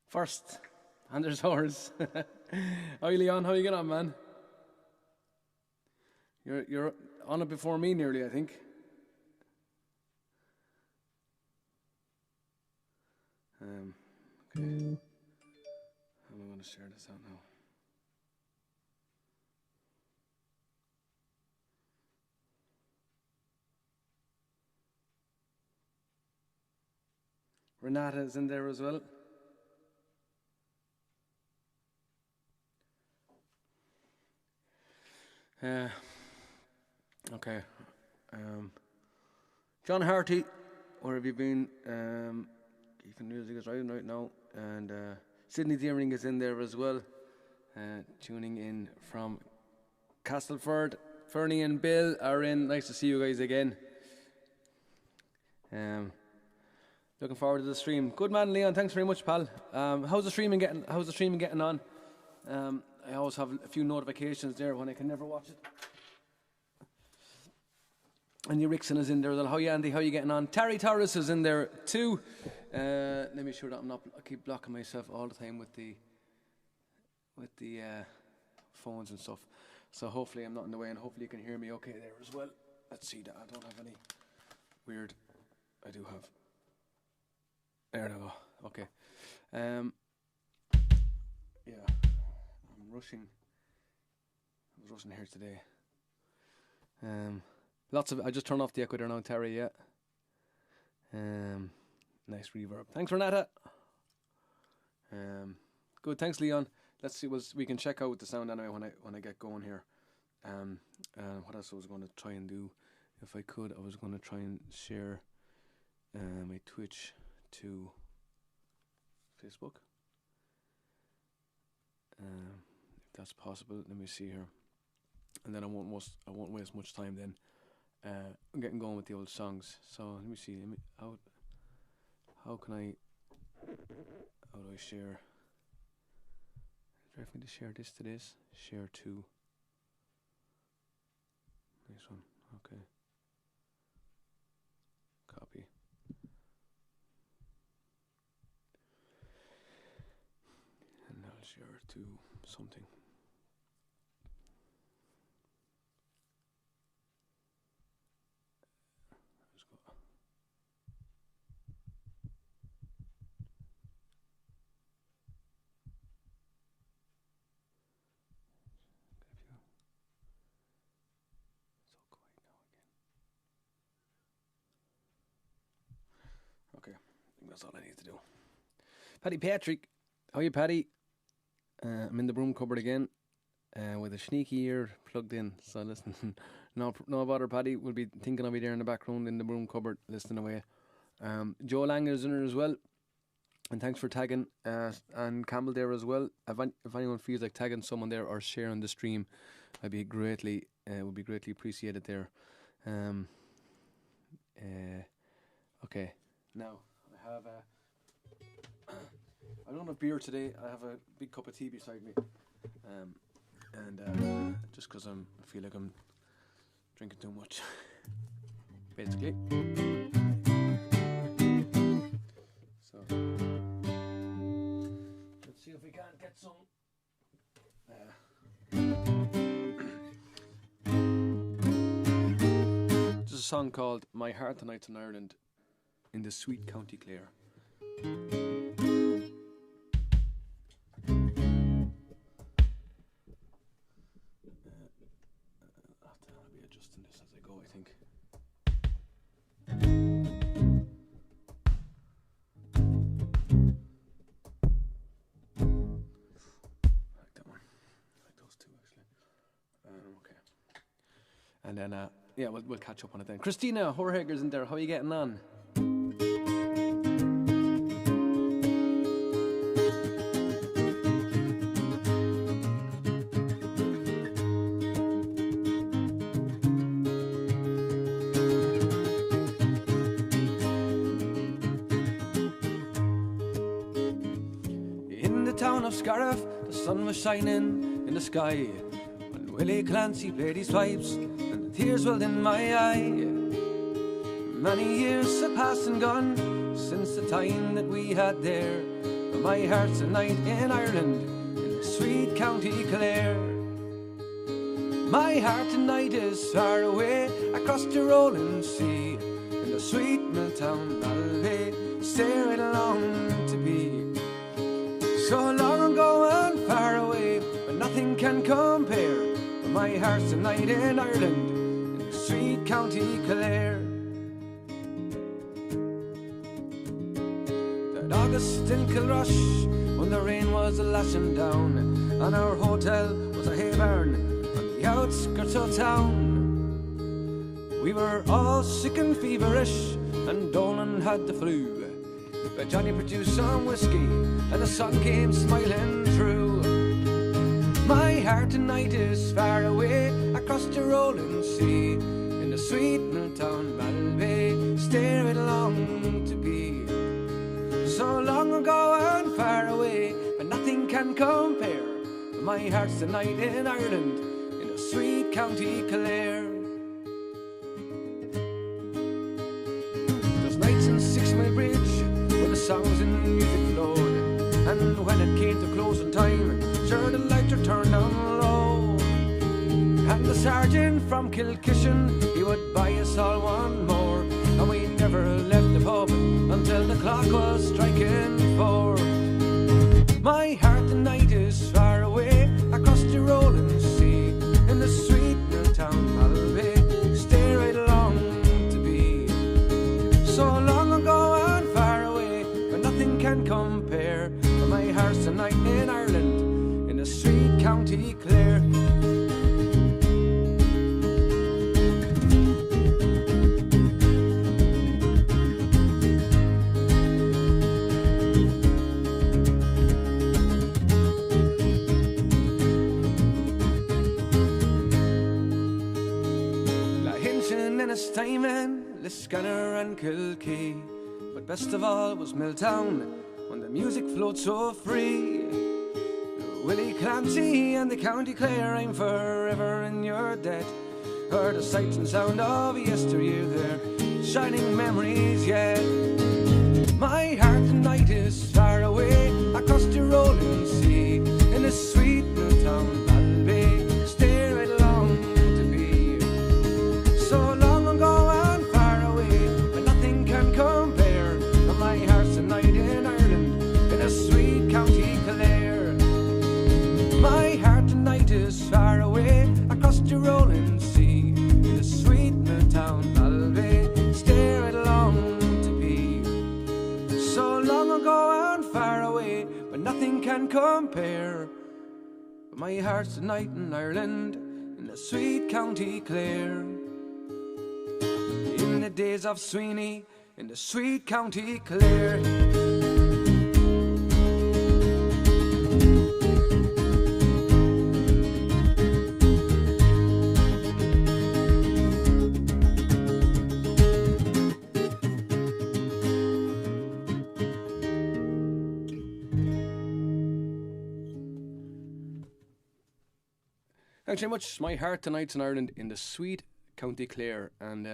first. And there's ours. Hi, Leon. How you getting on, man? You're on it before me nearly, I think. Okay. How am I going to share this out now? Renata is in there as well. Okay. John Harty, where have you been? Ethan Music is right now. And Sydney Deering is in there as well. Tuning in from Castleford. Fernie and Bill are in. Nice to see you guys again. Looking forward to the stream. Good man, Leon. Thanks very much, pal. How's the streaming getting on? I always have a few notifications there when I can never watch it. Andy Rickson is in there. How are you, Andy? How are you getting on? Terry Torres is in there too. Let me sure that I keep blocking myself all the time with the phones and stuff. So hopefully I'm not in the way, and hopefully you can hear me okay there as well. Let's see that I don't have any weird. I do have. There we go. Okay. Yeah, I'm rushing. I was rushing here today. Lots of. I just turned off the echo there now, Terry. Yeah. Nice reverb. Thanks, Renata. Good. Thanks, Leon. Let's see. We can check out the sound anyway when I get going here. What else I was going to try and do, if I could, I was going to try and share my Twitch to Facebook. If that's possible, let me see here, and then I won't waste much time then. I'm getting going with the old songs. So let me see. How do I share? Do I have to share this to this? Share to. Nice one. Okay. Copy. And I'll share it to something. Let's go. Okay, I think that's all I need to do. Paddy Patrick, how are you, Paddy? I'm in the broom cupboard again, with a sneaky ear plugged in. So listen, no bother, Paddy. We'll be thinking I'll be there in the background in the broom cupboard, listening away. Joe Lang is in there as well, and thanks for tagging and Campbell there as well. If anyone feels like tagging someone there or sharing the stream, would be greatly appreciated there. Okay. Now, I don't have beer today. I have a big cup of tea beside me. Just because I feel like I'm drinking too much, basically. So, let's see if we can't get some. There's a song called My Heart Tonight's in Ireland, in the sweet County Clare. I'll be adjusting this as I go, I think. I like that one. I like those two, actually. Okay. And then, yeah, we'll catch up on it then. Christina Horhager's in there. How are you getting on? Scariff, the sun was shining in the sky when Willie Clancy played his pipes and the tears welled in my eye. Many years have passed and gone since the time that we had there, but my heart's tonight in Ireland, in the sweet County Clare. My heart tonight is far away across the rolling sea, in the sweet mill town Malbay, stare it along to be. So long ago and far away, but nothing can compare, but my heart's tonight in Ireland, in the sweet County Clare. That August in Kilrush, when the rain was lashing down, and our hotel was a hay barn on the outskirts of town. We were all sick and feverish, and Dolan had the flu, but Johnny produced some whiskey, and the sun came smiling through. My heart tonight is far away across the rolling sea, in the sweet mill town Malbay, stare it along to be. So long ago and far away, but nothing can compare, but my heart's tonight in Ireland, in the sweet County Clare. Those nights in 6 Mile Bridge, when the songs and music flowed, and when it came to closing time, sure the lights were turned down low. And the sergeant from Kilkishen, he would buy us all one more, and we never left the pub until the clock was striking 4. My heart tonight is far away across the rolling sea, in the sweet mill town Malbay, stare right along to be. So long ago and far away, but nothing can compare, but my heart's tonight in Ireland, in the sweet County Clare. Timing, Liscannor and Kilkee, but best of all was Milltown, when the music flowed so free. Willie Clancy and the County Clare, I'm forever in your debt. Heard the sights and sound of yesteryear there, shining memories yet. My heart tonight is far away across the rolling sea, in the sweet Milltown Malbay, stare right along to be. So long ago and far away, but nothing can compare, but my heart's tonight in Ireland, in a sweet County Clare. My heart tonight is far away across the rolling sea, in the sweet mill town Malbay, stare it along to be. So long ago and far away, but nothing can compare, but my heart's tonight in Ireland, in the sweet County Clare. In the days of Sweeney, in the sweet County Clare. Thanks very much. My heart tonight's in Ireland, in the sweet County Clare, and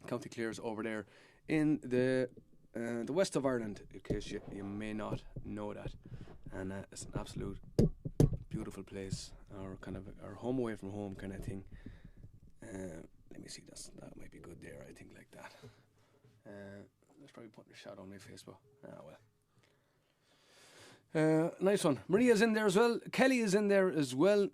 County Clare's over there in the west of Ireland, in case you may not know that. And it's an absolute beautiful place, or kind of our home away from home kind of thing. Let me see, that might be good there, I think, like that. Let's probably put a shadow on my face, but well. Nice one. Maria's in there as well. Kelly is in there as well.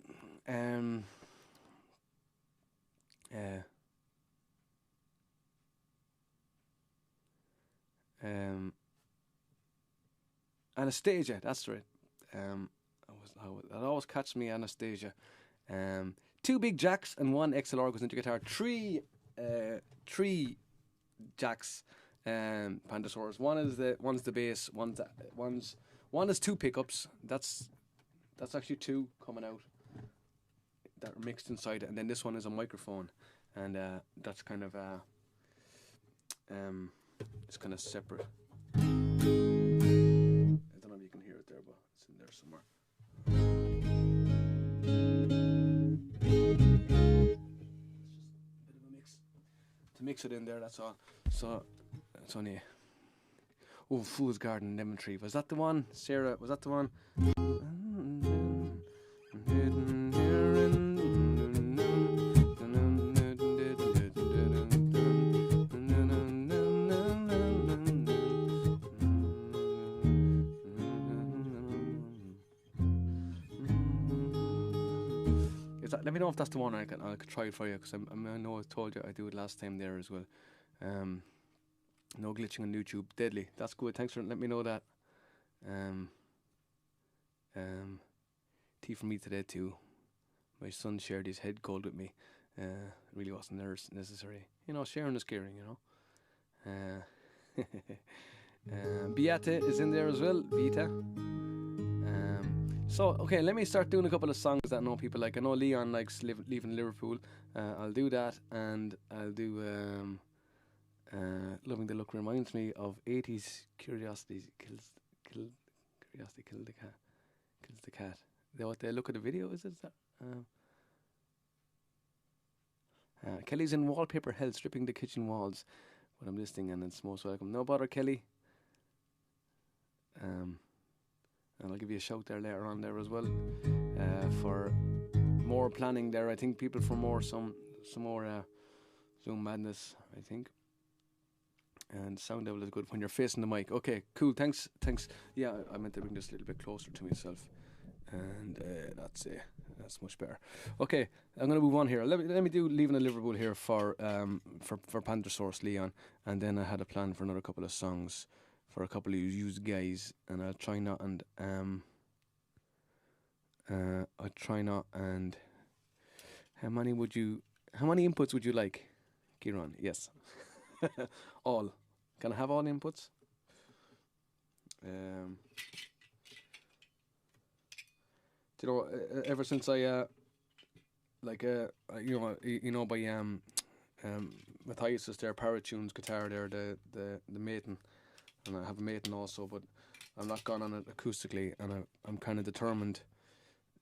Anastasia, that's right. That always catches me, Anastasia. 2 big jacks and 1 XLR goes into guitar. 3 jacks, Pandasaurus. One's the bass. One is 2 pickups. That's actually 2 coming out that are mixed inside it, and then this one is a microphone, and that's kind of it's kind of separate. I don't know if you can hear it there, but it's in there somewhere. It's just a bit of a mix to mix it in there. That's all. So it's only Oh, Fool's Garden, Lemon Tree. Was that the one? Sarah, was that the one? Let me know if that's the one. I could try it for you, because I know I told you I do it last time there as well. No glitching on YouTube. Deadly. That's good. Thanks for letting me know that. Tea for me today too. My son shared his head cold with me. Really wasn't necessary. You know, sharing is caring, you know. Beata is in there as well. Beata. So, okay, let me start doing a couple of songs that I know people like. I know Leon likes Leaving Liverpool. I'll do that, and I'll do Loving the Look reminds me of 80s Curiosity Kills the Cat. Kills the Cat. What they look at the video, is that? Kelly's in wallpaper hell, stripping the kitchen walls. But I'm listening, and it's most welcome. No bother, Kelly. And I'll give you a shout there later on there as well, for more planning there. I think people for some more Zoom madness, I think. And sound level is good when you're facing the mic. Okay, cool. Thanks. Yeah, I meant to bring this a little bit closer to myself, and that's much better. Okay, I'm gonna move on here. Let me do Leaving a Liverpool here for Panther Source Leon, and then I had a plan for another couple of songs for a couple of used guys, and I'll try not and how many inputs would you like, Ciarán? Yes. All. Can I have all inputs? Do you know, ever since I by Matthias is there, Paratunes guitar there, the Maiden, and I have a Maiden also, but I'm not gone on it acoustically, and I'm kind of determined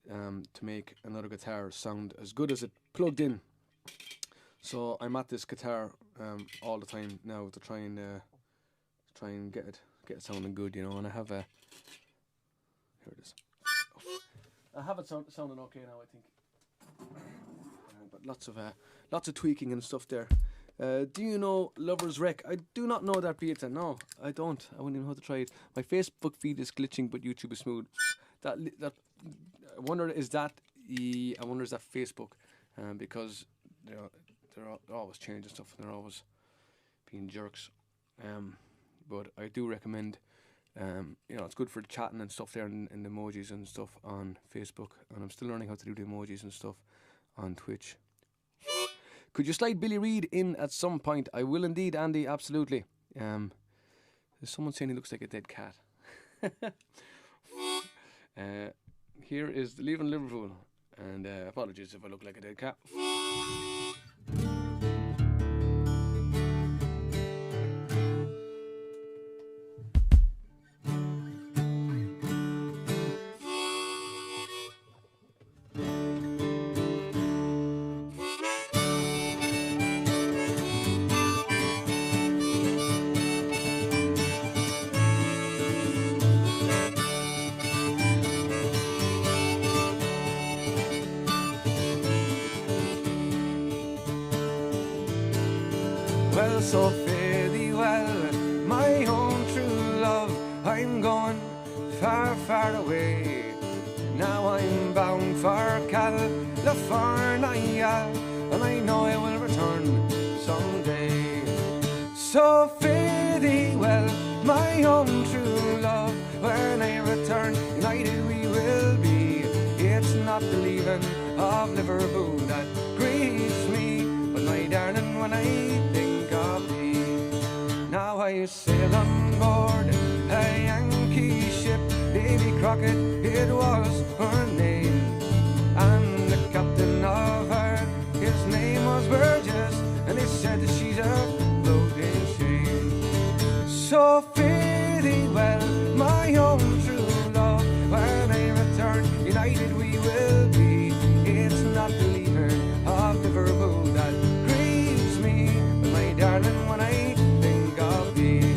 to make another guitar sound as good as it plugged in. So I'm at this guitar all the time now to try and get it sounding good, you know. And I have here it is. I have it sounding okay now, I think. But lots of tweaking and stuff there. Do you know Lover's Wreck? I do not know that, Beata. No, I don't. I wouldn't even know how to try it. My Facebook feed is glitching, but YouTube is smooth. That I wonder is that Facebook, because they're always changing stuff, and they're always being jerks. But I do recommend, it's good for chatting and stuff there, and the emojis and stuff on Facebook. And I'm still learning how to do the emojis and stuff on Twitch. Could you slide Billy Reid in at some point? I will indeed, Andy, absolutely. There's someone saying he looks like a dead cat. Here is Leaving Liverpool, and apologies if I look like a dead cat. Well, so fare thee well, my own true love. I'm going far, far away. Now I'm bound for California, and I know I will return someday. So fare thee well, my own true love. When I return, united we will be. It's not the leaving of Liverpool that grieves me, but my darling, when I think of thee. Now I sail on board a Yankee ship, Davy Crockett, it was her name, and the captain of her, his name was Burgess, and they said that she's a floating shame. So fare thee well, my own true love. When I return, united we will be. It's not the leaving of Liverpool that grieves me, but my darling, when I think of thee.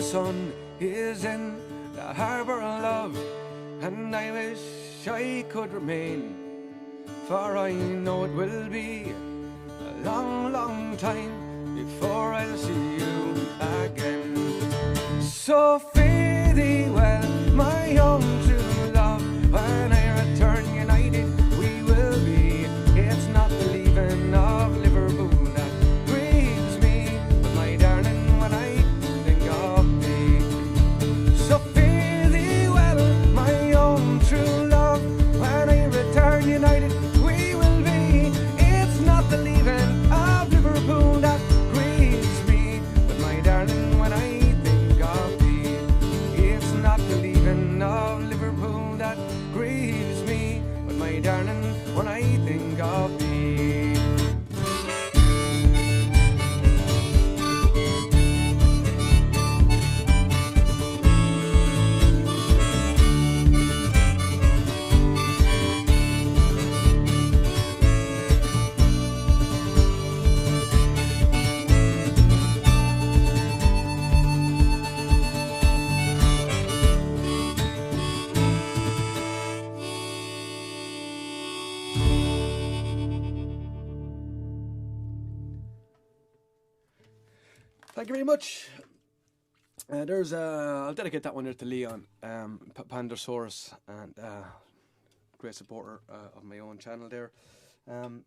sun is in the harbour of love, and I wish I could remain, for I know it will be a long, long time before I'll see you again. So fare thee well, my own true love, when I return united we will be. It's not the leaving of Liverpool that grieves me, but my darling, when I think of thee. So fare thee well, my own true love, when I return united we will be. It's not the leaving of Liverpool that grieves me, but my darling, when I think of thee. It's not the leaving of Liverpool that grieves me, but my darling, when I think of thee. Thank you very much. There's I'll dedicate that one there to Leon, Pandasaurus, and great supporter of my own channel there, and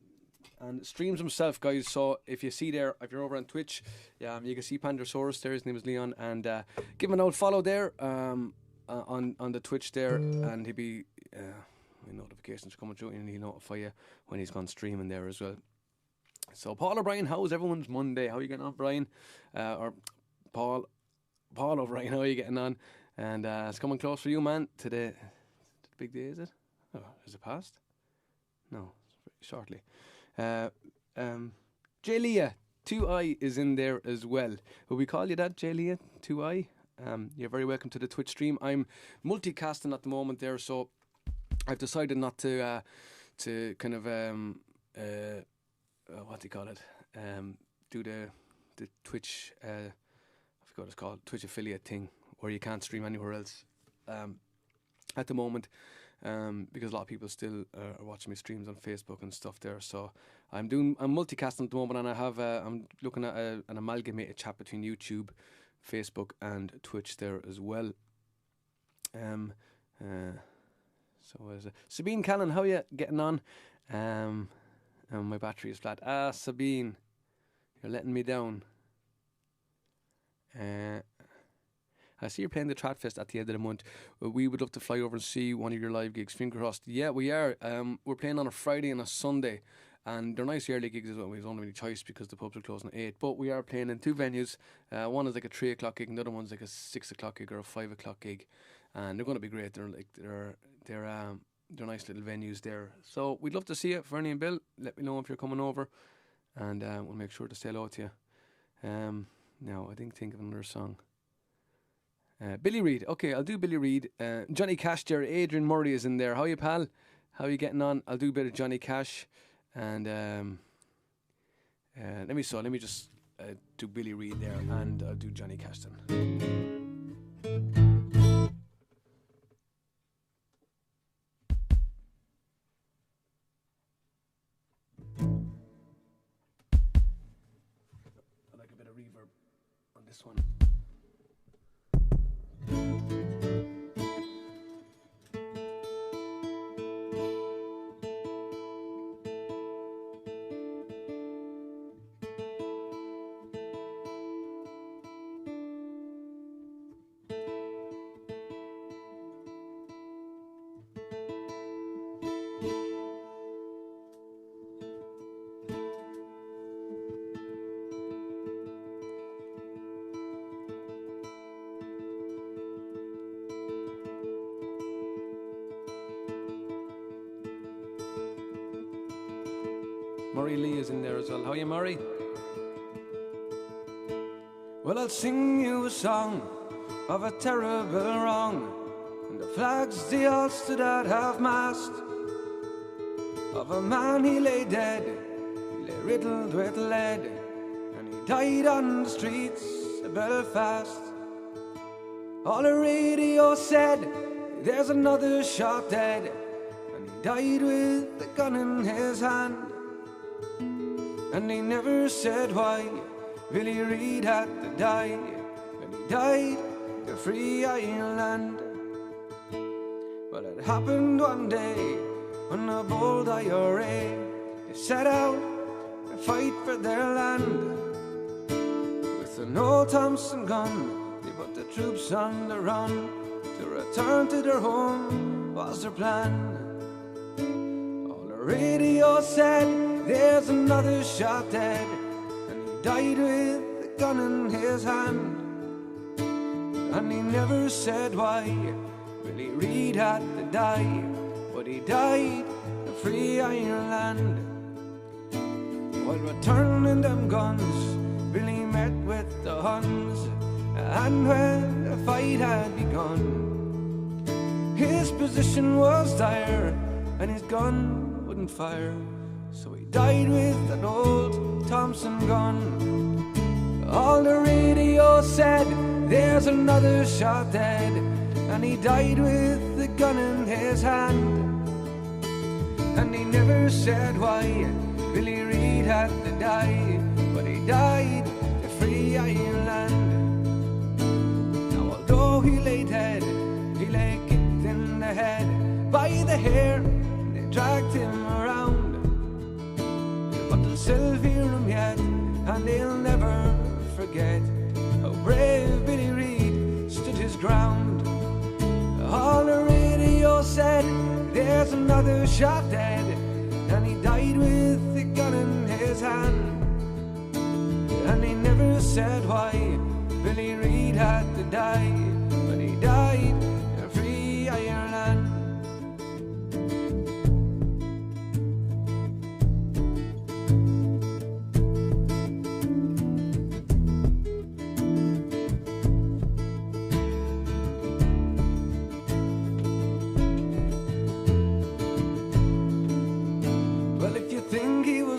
streams himself, guys. So if you see there, if you're over on Twitch, you can see Pandasaurus there. His name is Leon, and give him an old follow there on the Twitch there, and he'll be notifications coming through, and he'll notify you when he's gone streaming there as well. So Paul O'Brien, how's everyone's Monday? How are you getting on, Brian? Or Paul O'Brien, how are you getting on? And it's coming close for you, man. Today, the big day, is it? Oh, is it past? No, shortly. J Leah 2i is in there as well. Will we call you that, J Leah 2i? You're very welcome to the Twitch stream. I'm multicasting at the moment there, so I've decided not to kind of what do you call it? Do the Twitch, I forgot what it's called, Twitch affiliate thing, where you can't stream anywhere else at the moment, because a lot of people still are watching me streams on Facebook and stuff there. So I'm multicasting at the moment, and I'm looking at an amalgamated chat between YouTube, Facebook, and Twitch there as well. So what is it? Sabine Cannon, how are you getting on? My battery is flat. Sabine, you're letting me down. I see you're playing the Tratfest at the end of the month. We would love to fly over and see one of your live gigs. Finger crossed. Yeah, we are. We're playing on a Friday and a Sunday, and they're nice early gigs as well. We don't have any choice because the pubs are closing at 8. But we are playing in two venues. One is like a 3 o'clock gig, and the other one's like a 6 o'clock gig or a 5 o'clock gig, and they're going to be great. They're nice little venues there. So we'd love to see you, Fernie and Bill. Let me know if you're coming over, and we'll make sure to say hello to you. Now, I think of another song. Billy Reid. Okay, I'll do Billy Reid. Johnny Cash there. Adrian Murray is in there. How are you, pal? How are you getting on? I'll do a bit of Johnny Cash. And let me just do Billy Reid there, and I'll do Johnny Cash then. This one. Murray Lee is in there as well. How are you, Murray? Well, I'll sing you a song of a terrible wrong, and the flags they all stood at half-mast, of a man he lay dead, he lay riddled with lead, and he died on the streets of Belfast. All the radio said, there's another shot dead, and he died with the gun in his hand. And they never said why Billy Reid had to die, and he died to free Ireland. Well, it happened one day when the bold IRA, they set out to fight for their land. With an old Thompson gun, they put the troops on the run. To return to their home was their plan. All the radio said, there's another shot dead, and he died with the gun in his hand. And he never said why Billy Reid had to die, but he died to free Ireland. While returning them guns, Billy met with the Huns, and when the fight had begun, his position was dire, and his gun wouldn't fire. So he died with an old Thompson gun. All the radio said, there's another shot dead, and he died with the gun in his hand. And he never said why Billy Reid had to die, but he died to free Ireland. Now although he lay dead, he lay kicked in the head by the hair, and they dragged him around. But they'll still hear him yet, and they'll never forget how brave Billy Reid stood his ground. All the radio said, there's another shot dead, and he died with the gun in his hand. And he never said why Billy Reid had to die, but he died to free Ireland.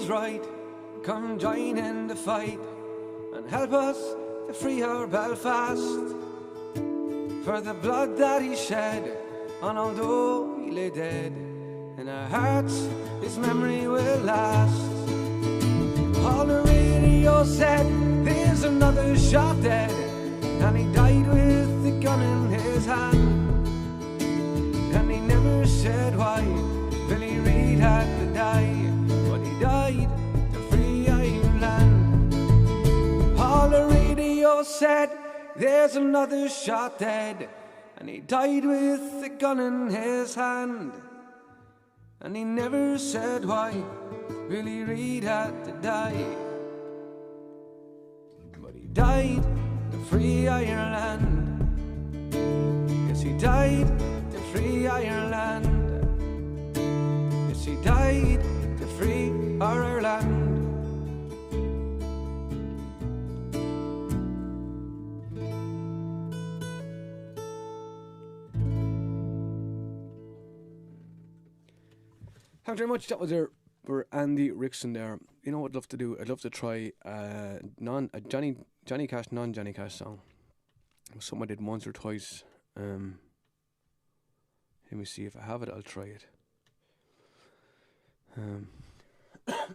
Right, come join in the fight and help us to free our Belfast. For the blood that he shed, and although he lay dead, in our hearts his memory will last. All the radio said, there's another shot dead, and he died with the gun in his hand. And he never said why Billy Reid had to die, but he died to free Ireland. All the radio said, there's another shot dead, and he died with the gun in his hand. And he never said why Billy Reid had to die, but he died to free Ireland. Yes, he died to free Ireland. Yes, he died to free Ireland. Thanks very much. That was there for Andy Rickson there. You know what I'd love to do? I'd love to try a Johnny Cash, non-Johnny Cash song. Something I did once or twice. Let me see if I have it. I'll try it.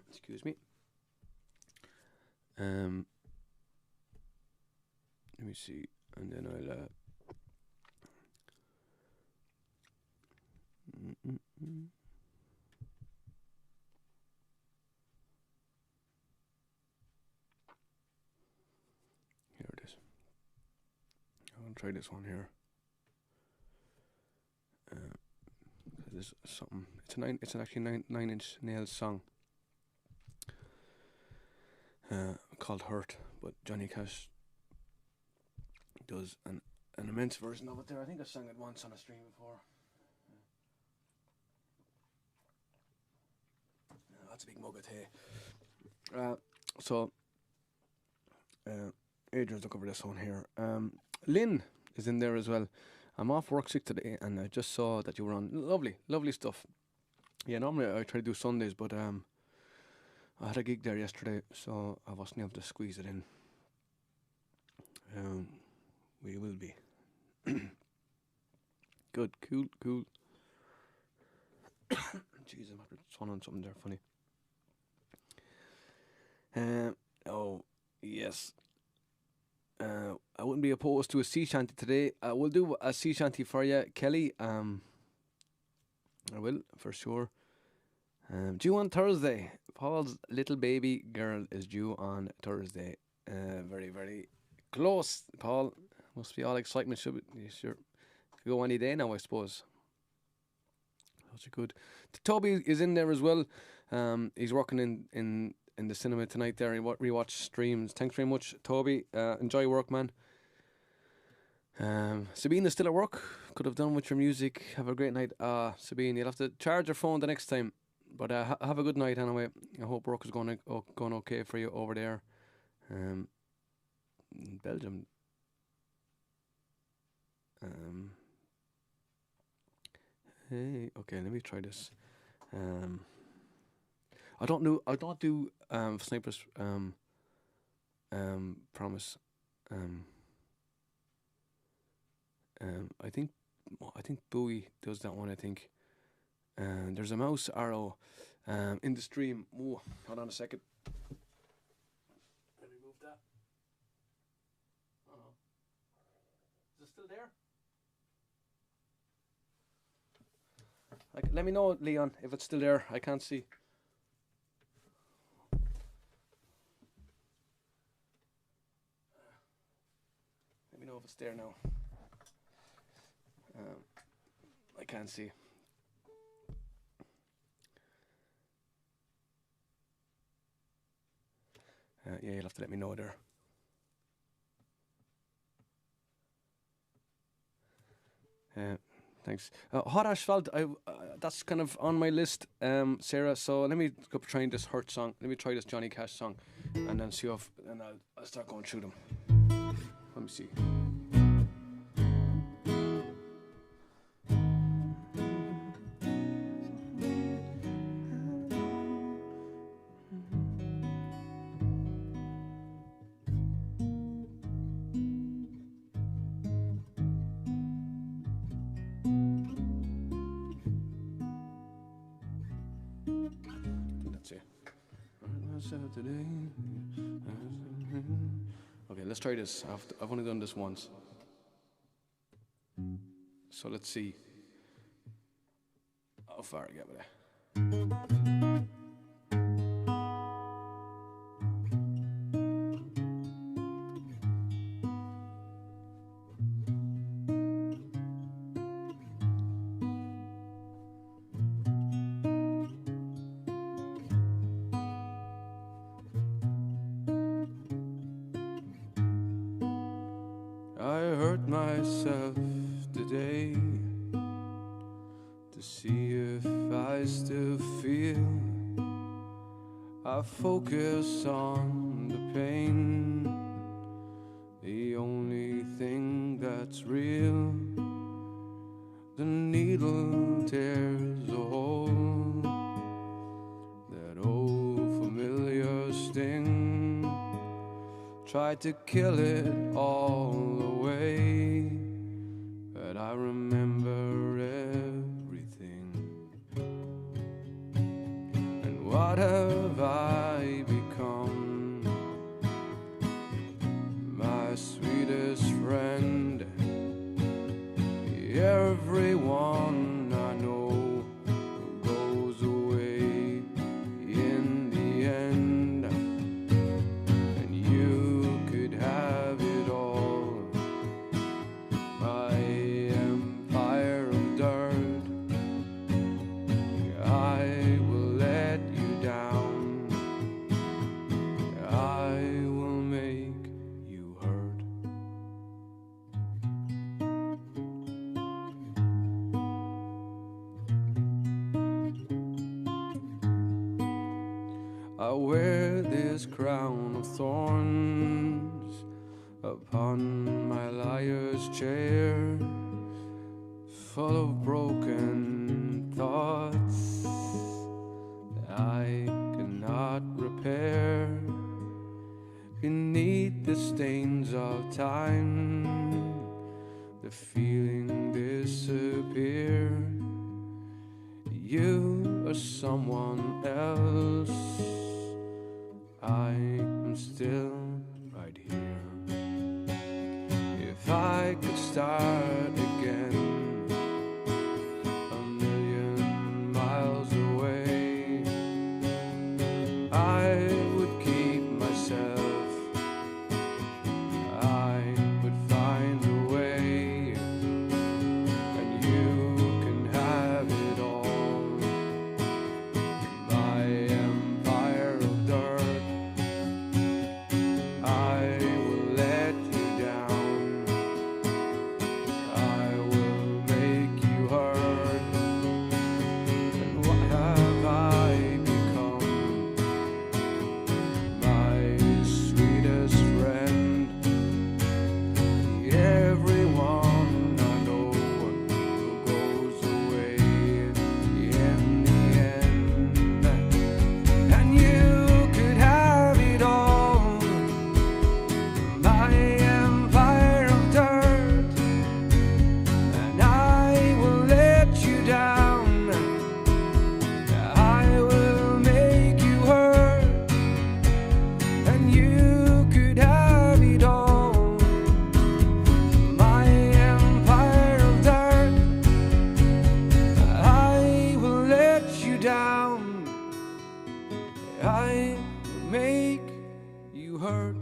Excuse me. Let me see, and then I'll. Here it is. I'll try this one here. This is something. It's actually Nine Inch Nails song. Called Hurt, but Johnny Cash does an immense version of it there. I think I sang it once on a stream before. That's a big mug of tea. So Adrian's looking for this one here. Lynn is in there as well. I'm off work sick today, and I just saw that you were on. Lovely stuff. Yeah, normally I try to do Sundays, but I had a gig there yesterday, so I wasn't able to squeeze it in. We will be. Good, cool. Jeez, I'm after swallowing something there funny. Oh, yes. I wouldn't be opposed to a sea shanty today. I will do a sea shanty for you, Kelly. I will, for sure. Due on Thursday. Paul's little baby girl is due on Thursday. Very, very close, Paul. Must be all excitement. Should be sure. Could go any day now, I suppose. Such a good. Toby is in there as well. He's working in the cinema tonight there and rewatch streams. Thanks very much, Toby. Enjoy work, man. Sabine is still at work. Could have done with your music. Have a great night. Sabine, you'll have to charge your phone the next time. But have a good night anyway. I hope work is going okay for you over there. In Belgium. Hey, okay, let me try this. I don't do snipers promise. I think Bowie does that one, I think. There's a mouse arrow in the stream. Oh, hold on a second. Let me move that. Oh no. Is it still there? Let me know, Leon, if it's still there. I can't see. Let me know if it's there now. I can't see. Yeah, you'll have to let me know there. Thanks. Hot Asphalt, that's kind of on my list, Sarah. So let me go try this Hurt song. Let me try this Johnny Cash song, and then see if, and I'll start going through them. Let me see. Okay, let's try this. I've only done this once, so let's see how far I get with it. I hurt myself today to see if I still feel. I focus on the pain, the only thing that's real. The needle tears a hole, that old familiar sting. Tried to kill it all away, but I remember everything. And what have I become? My sweetest friend. Everyone I know goes away in the end, and you could have it all. My empire of dirt, I will let you down. I will make you hurt. I wear this crown of thorns upon my liar's chair, full of broken thoughts that I cannot repair. Beneath the stains of time, the fear everything disappeared. You are someone else. I am still right here. If I could start again, a million miles away, I would keep myself. I would find a way, and you can have it all. My empire of dirt, I will let you down. I will make you hurt. And what have I become? My sweetest friend. Everyone I know who goes away in the end. And you could have it all. My empire of dirt, and I will let you down. I will make you hurt, and you could have it all. My empire of dirt, I will let you down. I will make you hurt.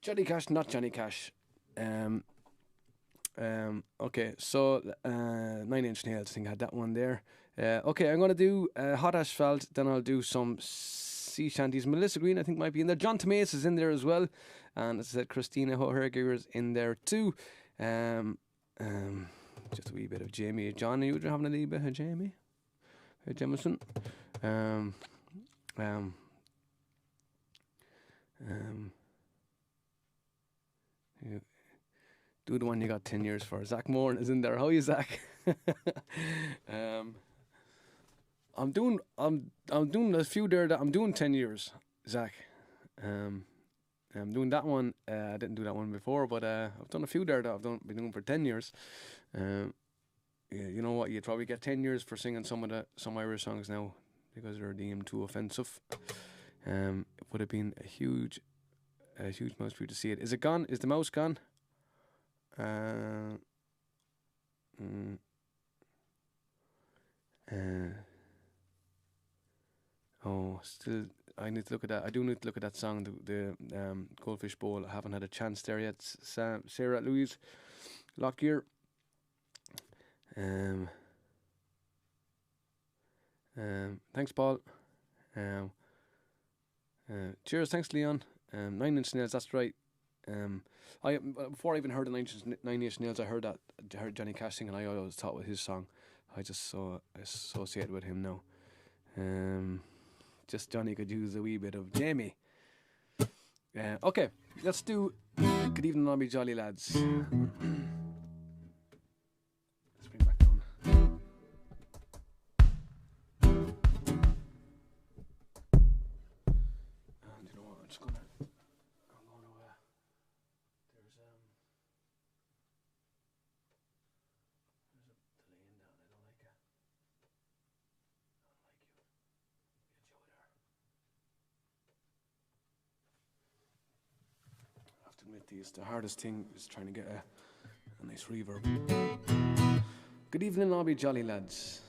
Johnny Cash, not Johnny Cash. Okay, so 9 Inch Nails, I think I had that one there. Okay, I'm going to do Hot Asphalt, then I'll do some sea shanties. Melissa Green, I think, might be in there. John Tomasz is in there as well. And as I said, Christina O'Hareger is in there too. Just a wee bit of Jamie. John, are you having a wee bit of Jamie? Jameson? Do the one you got 10 years for. Zach Moore is in there. How are you, Zach? I'm doing a few there that I'm doing 10 years, Zach. I'm doing that one. I didn't do that one before, but I've done a few there that I've been doing for 10 years. Yeah, you know what? You'd probably get 10 years for singing some Irish songs now because they're deemed too offensive. It would have been a huge mouse for you to see it. Is it gone? Is the mouse gone? Still, I need to look at that. I do need to look at that song, the Goldfish Bowl. I haven't had a chance there yet. Sarah Louise Lockyer. Thanks, Paul. Cheers, thanks, Leon. 9 Inch Nails, that's right. Before I even heard the 9 Inch Nails, I heard Johnny Cash sing, and I always thought it was his song. I just so associated with him now. Just Johnny could use a wee bit of Jamie. Okay, let's do Good Evening, All Me Jolly Lads. Let's bring back down. And you know what? I'm going to there's a delay in that. I don't like it. Get you there. I have to admit, the hardest thing is trying to get a nice reverb. Good evening, all be jolly lads.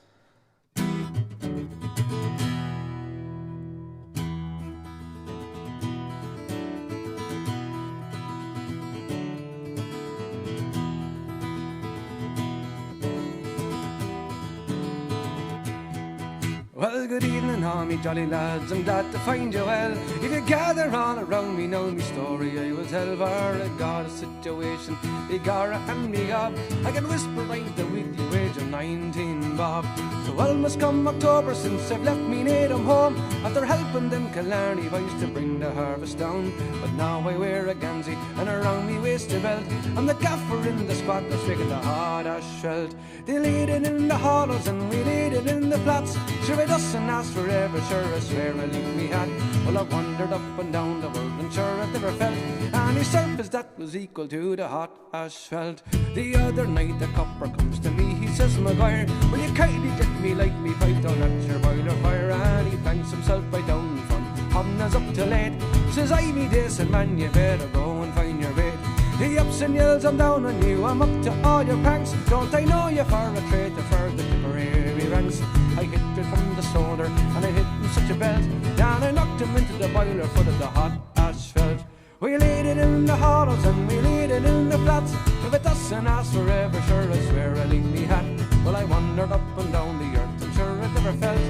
Well, good evening, all me jolly lads, I'm glad to find you well. If you gather all around me, know me story I will tell. For a God situation, big Gara and big Gob, I can whisper right the with you age of 19 bob. So almost come October since I've left me native home, after helping them Killarney boys to bring the harvest down. But now I wear a gansy and around me waist a belt, I'm the gaffer in the squad that's making the hard asphalt. They laid it in the hollows and we laid it in the flats. Sure I doesn't ask forever, sure I swear I leave me hat. Well, I've wandered up and down the world and sure I've never felt any surface that was equal to the hot asphalt. The other night the copper comes to me, he says, Maguire, will you kindly get me like me pipe down at your boiler fire? And he bangs himself by down from Homna's up to late. Says I me this and man, you better go and find your bait. He ups and yells, I'm down on you, I'm up to all your pranks. Don't I know you for a traitor for the Tipperary ranks? I hit it from the shoulder and I hit him such a belt, and I knocked him into the boiler full of the hot asphalt. We laid it in the hollows and we laid it in the flats. If it doesn't last forever, sure I swear I leave me hat. Well, I wandered up and down the earth and sure I never felt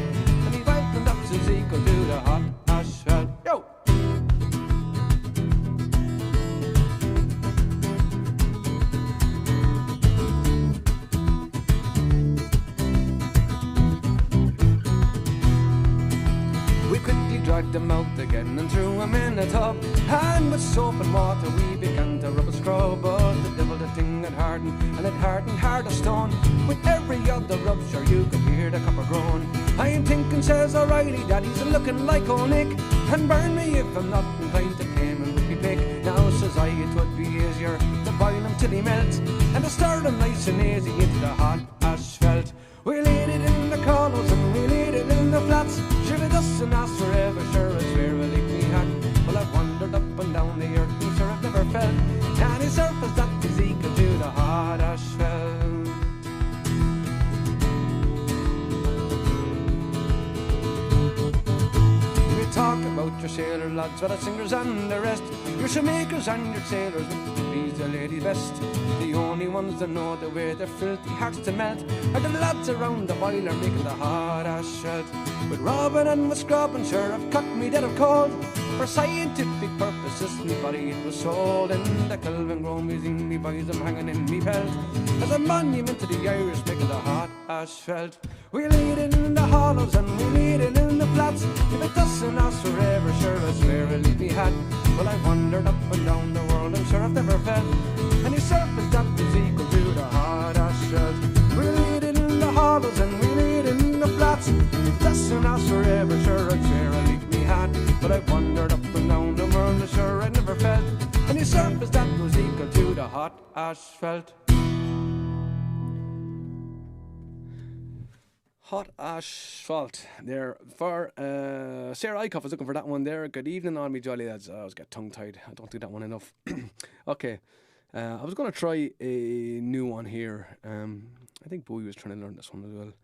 any violent that's is equal to the hot asphalt. Yo! Dragged them out again and threw them in a tub, and with soap and water we began to rub and scrub. But the devil the thing had hardened, and it hardened hard as stone. With every other rub, sure you could hear the copper groan. I am thinking, says O'Reilly, Daddy's looking like old Nick, and burn me if I'm not inclined to came and with me pick. Now, says I, it would be easier to boil him till he melts, and to stir him nice and easy into the hot asphalt. We laid it in the columns and we laid it in the flats. Sure it doesn't last forever, sure I swear I leave me hat. Well, I've wandered up and down the earth and sure I've never felt any surface that is equal to the hot asphalt. We talk about your sailor lads, well, the singers and the rest, your shoemakers and your sailors with the bees, the ladies' best. The only ones that know the way their filthy hearts to melt are the lads around the boiler making the hot asphalt. With robbing and with scrubbing, sure I've cut me dead of cold. For scientific purposes, me body it was sold in the Kelvin Grove Museum. Me boys I'm hanging in me belt as a monument to the Irish making the hot asphalt. We laid it in the hollows and we laid it in the flats. If it doesn't last forever, sure I swear I leave me hat. Well, I wandered up and down the world and sure I've never felt any surface that was equal to the hot asphalt. We laid it in the hollows and we laid it in the flats. If it doesn't last forever, sure I swear I leave me hat. But I wandered up and down the world and sure I never felt any surface that was equal to the hot asphalt. Hot asphalt there for Sarah Eichhoff was looking for that one there. Good evening, all me jolly lads. I always get tongue tied. I don't do that one enough. Okay, I was going to try a new one here. I think Bowie was trying to learn this one as well.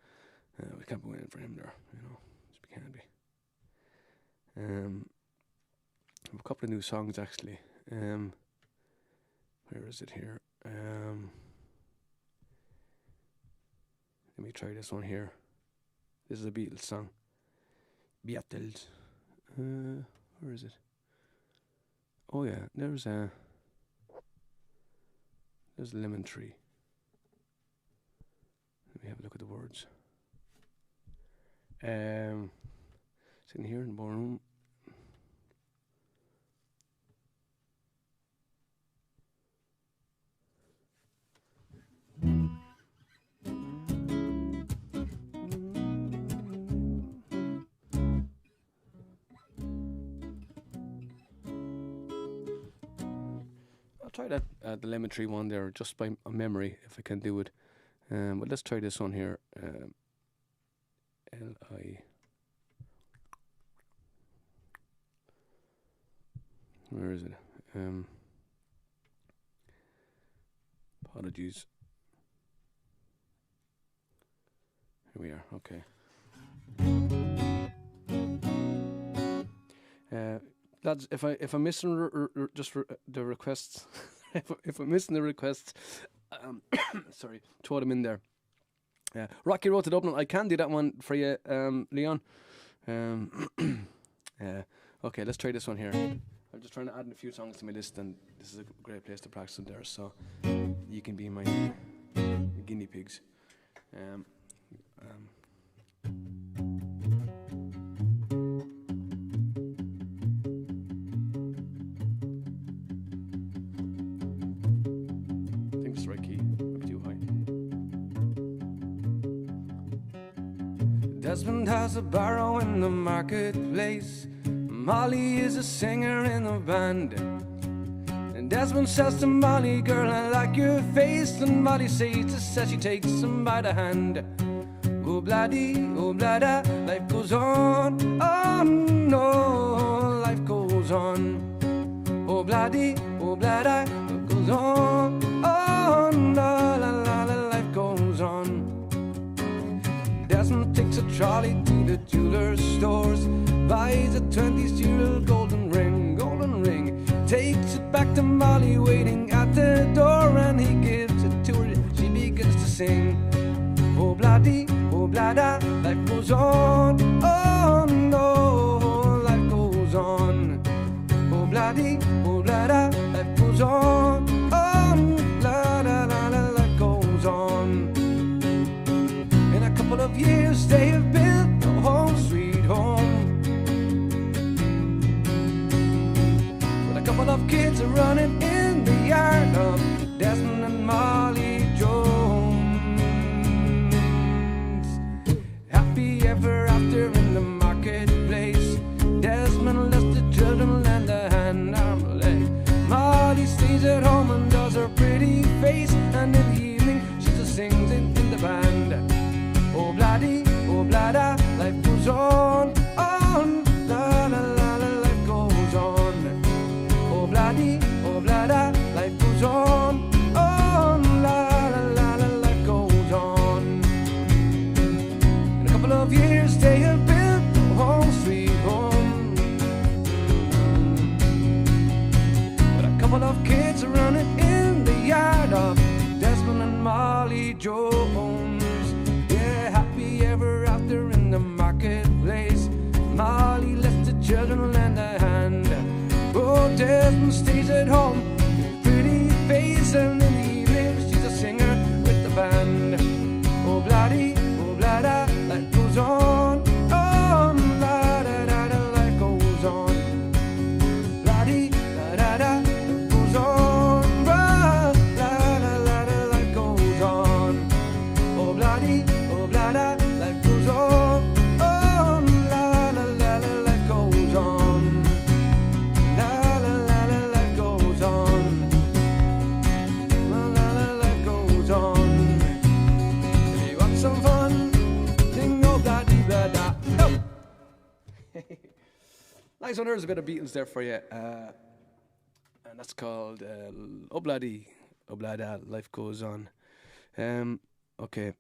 We can't be waiting for him there, you know. We can't be. I have a couple of new songs actually. Where is it here? Let me try this one here. This is a Beatles song. Beatles. Where is it? Oh yeah, there's a lemon tree. Let me have a look at the words. Sitting here in the ballroom. I'll try that the lemon tree one there just by memory if I can do it. But let's try this one here. L-I. Where is it? Apologies. Here we are. Okay. Lads, if I'm missing the requests, if I'm missing the requests, sorry, throw them in there. Rocky Road to Dublin. I can do that one for you, Leon. Okay, let's try this one here. I'm just trying to add in a few songs to my list, and this is a great place to practice them there, so you can be my guinea pigs. I think it's the right key, maybe too high. Desmond has a barrow in the marketplace. Molly is a singer in the band. And Desmond says to Molly, girl, I like your face. And Molly says she takes him by the hand. Oh bloody, oh blada, life goes on. Oh no, life goes on. Oh bloody, oh blada, life goes on. Oh la la la la, life goes on. Desmond takes a trolley to the jeweler's stores, buys a 20s golden ring, takes it back to Molly waiting at the door, and he gives it to her. She begins to sing. Oh bloody, oh blada, life goes on. Oh no, life goes on. Oh bloody, oh blada, life goes on. Oh la la la la, life goes on. In a couple of years they have built a home sweet home. Couple of kids are running in the yard of Desmond and Molly Jones. Happy ever after in the marketplace. Desmond lets the children lend a hand, arm, a leg. Molly stays at home and does her pretty face, and in the evening she just sings in the band. Oh bloody, oh blada, life goes on. La la la la, life goes on. Oh bloody, oh blada, life goes on. Oh la la la la, life goes on. In a couple of years they have built a home sweet home. But a couple of kids are running in the yard of Desmond and Molly Jones. Yeah, happy ever after in the marketplace. Molly lets the children lend a hand. Oh, Desmond stays at home, pretty face, and in the evening she's a singer with the band. Oh bloody, oh blada, life goes on. Oh la da da da, life goes on. Bloody, la da da, life goes on. La la la la, life goes on. Oh bloody, oh blada, life goes on. Oh la la la la, life goes on. La la la la, life goes on. La la la, life goes on. If you want some fun, sing oh bloody blada. Oh. Nice one. There's a bit of Beatles there for you, and that's called Oh Bloody, Oh Blada, Life Goes On. Okay,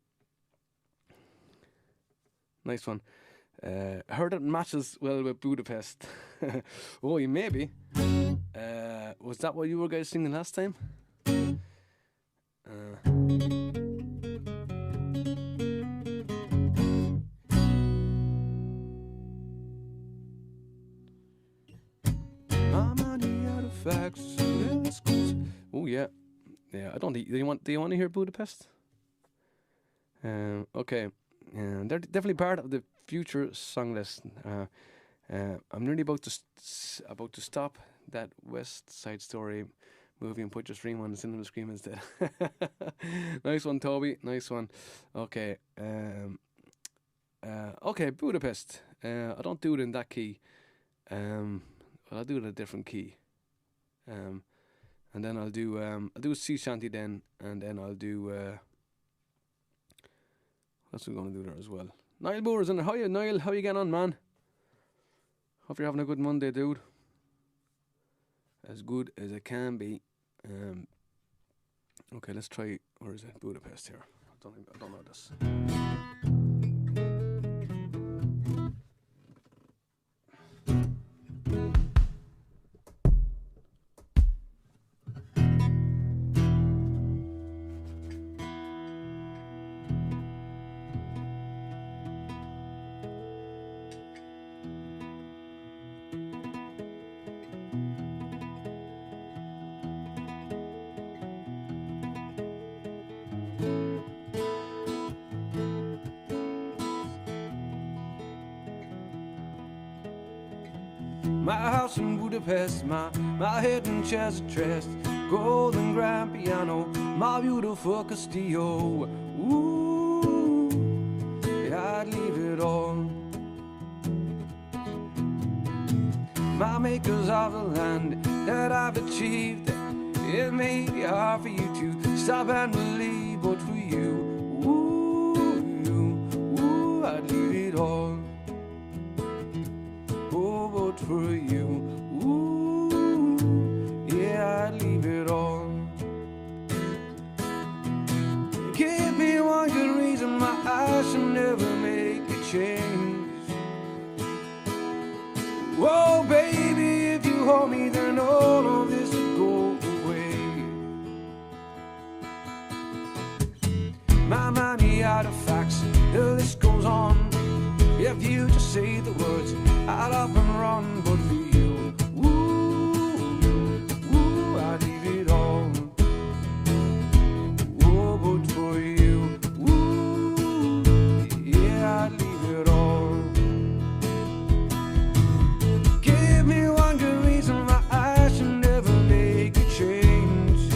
nice one. I heard it matches well with Budapest. Oh, you maybe. Was that what you were guys singing last time? Money artifacts in the schools. Oh yeah. I don't. Do you want to hear Budapest? Okay. They're definitely part of the future song list. I'm nearly about to stop that West Side Story movie and put your stream on the cinema screen instead. Nice one, Toby. Nice one. Okay. Okay, Budapest. I don't do it in that key. I'll do it in a different key. And then I'll do a sea shanty then, and then I'll do what's we gonna do there as well. Niall Moore's in there. How you, Niall? How you getting on, man? Hope you're having a good Monday, dude. As good as it can be. Okay, let's try. Where is it? Budapest here. I don't know this. My house in Budapest, my hidden chest dressed, golden grand piano, my beautiful Castillo. Ooh, yeah, I'd leave it all. My makers of the land that I've achieved, it may be hard for you to stop and believe, but for you, ooh, I'd leave it all. Oh, but for you, ooh, yeah, I'd leave it all. Give me one good reason why I should never make a change. Whoa, baby, if you hold me, then all of this will go away. My money artifacts, the list goes on. If you just say the words, I'll up and run. But for you, ooh, I'd leave it all. Oh, but for you, ooh, yeah, I'd leave it all. Give me one good reason why I should never make a change.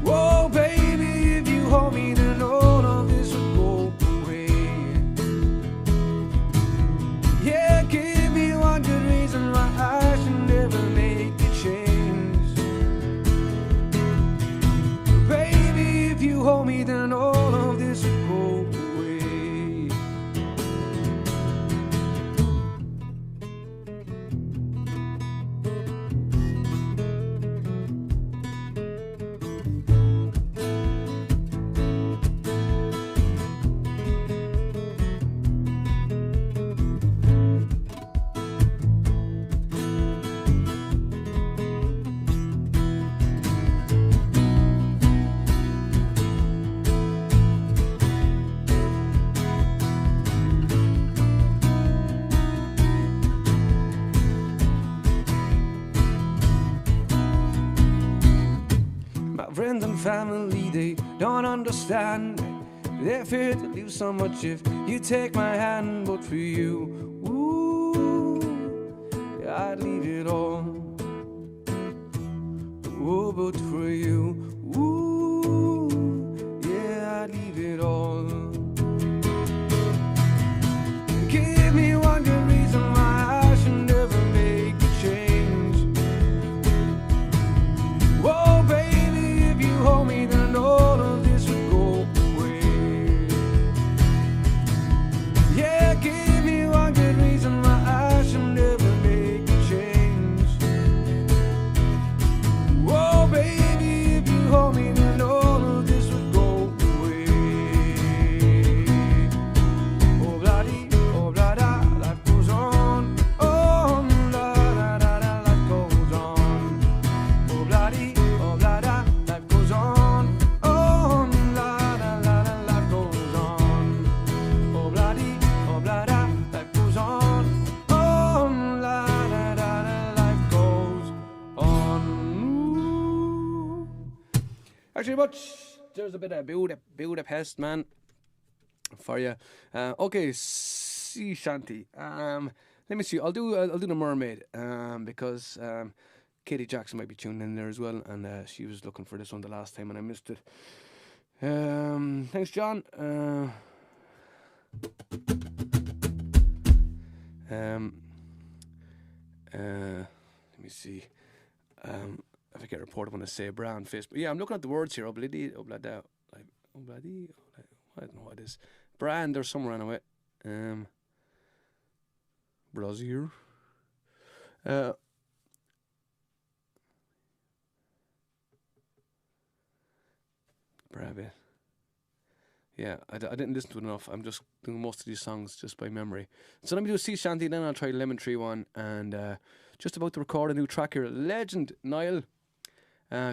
Whoa, baby, if you hold me, then all of this will go away. Yeah, give me one good reason why I should never make a change. Baby, if you hold me, then all of this will go away. Friends and family, they don't understand. They fear to lose so much if you take my hand. But for you, ooh, yeah, I'd leave it all. Oh, but for you, ooh, yeah, I'd leave it all. Give me one good reason why I should never make a change. Whoa, baby, if you hold me, then all of this will go away. Yeah, give me one good reason why I should never make a change. Whoa, baby, if you hold me, then all of this will go away. Oh, bloody, oh, blada, life goes on. Oh, la, da, da, da, life goes on. Oh, bloody, oh, blada, life goes on. Oh, la, da, da, da, life goes on. Oh, bloody, oh, blada, life goes on. Oh, la, da, da, da, life goes on. Ooh. Actually, much. There's a bit of Budapest, man, for you. Okay, sea shanty. Let me see. I'll do the Mermaid. Because Katie Jackson might be tuning in there as well, and she was looking for this one the last time, and I missed it. Thanks, John. Let me see. If I get reported when I say brown face, but yeah, I'm looking at the words here. Obladi, oblada, like obladi, I don't know what it is. Brand or somewhere anyway. Brazier. Brave. Yeah, I didn't listen to it enough. I'm just doing most of these songs just by memory. So let me do a sea shanty, then I'll try the Lemon Tree one, and just about to record a new track here. Legend, Niall.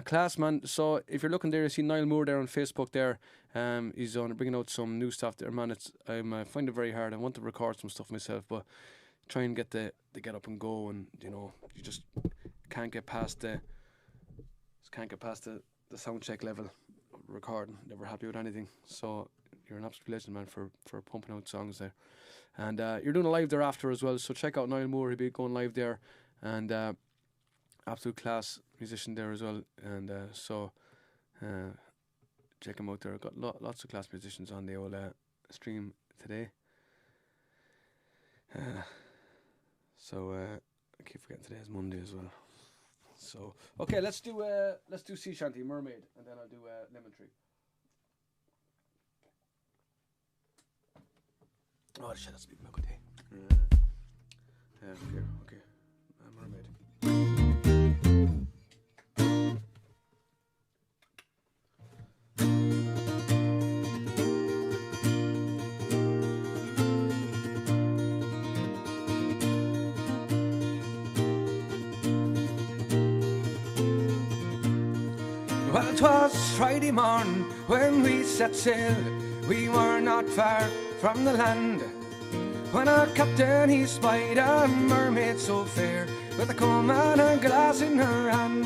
Class, man. So if you're looking there, you see Niall Moore there on Facebook there. He's on bringing out some new stuff there, man. I find it very hard. I want to record some stuff myself, but try and get the get up and go, and you know, you just can't get past the sound check level. Recording, never happy with anything. So you're an absolute legend, man, for pumping out songs there. And you're doing a live there after as well, so check out Niall Moore. He'll be going live there, and absolute class musician there as well. And so check him out there. Got lots of class musicians on the old stream today. So I keep forgetting today's Monday as well. So okay, let's do Sea Shanty, Mermaid, and then I'll do Lemon Tree. Oh shit, that's a big milk day. Okay. Mermaid. Well, 'twas Friday morn when we set sail. We were not far from the land, when our captain he spied a mermaid so fair, with a comb and a glass in her hand.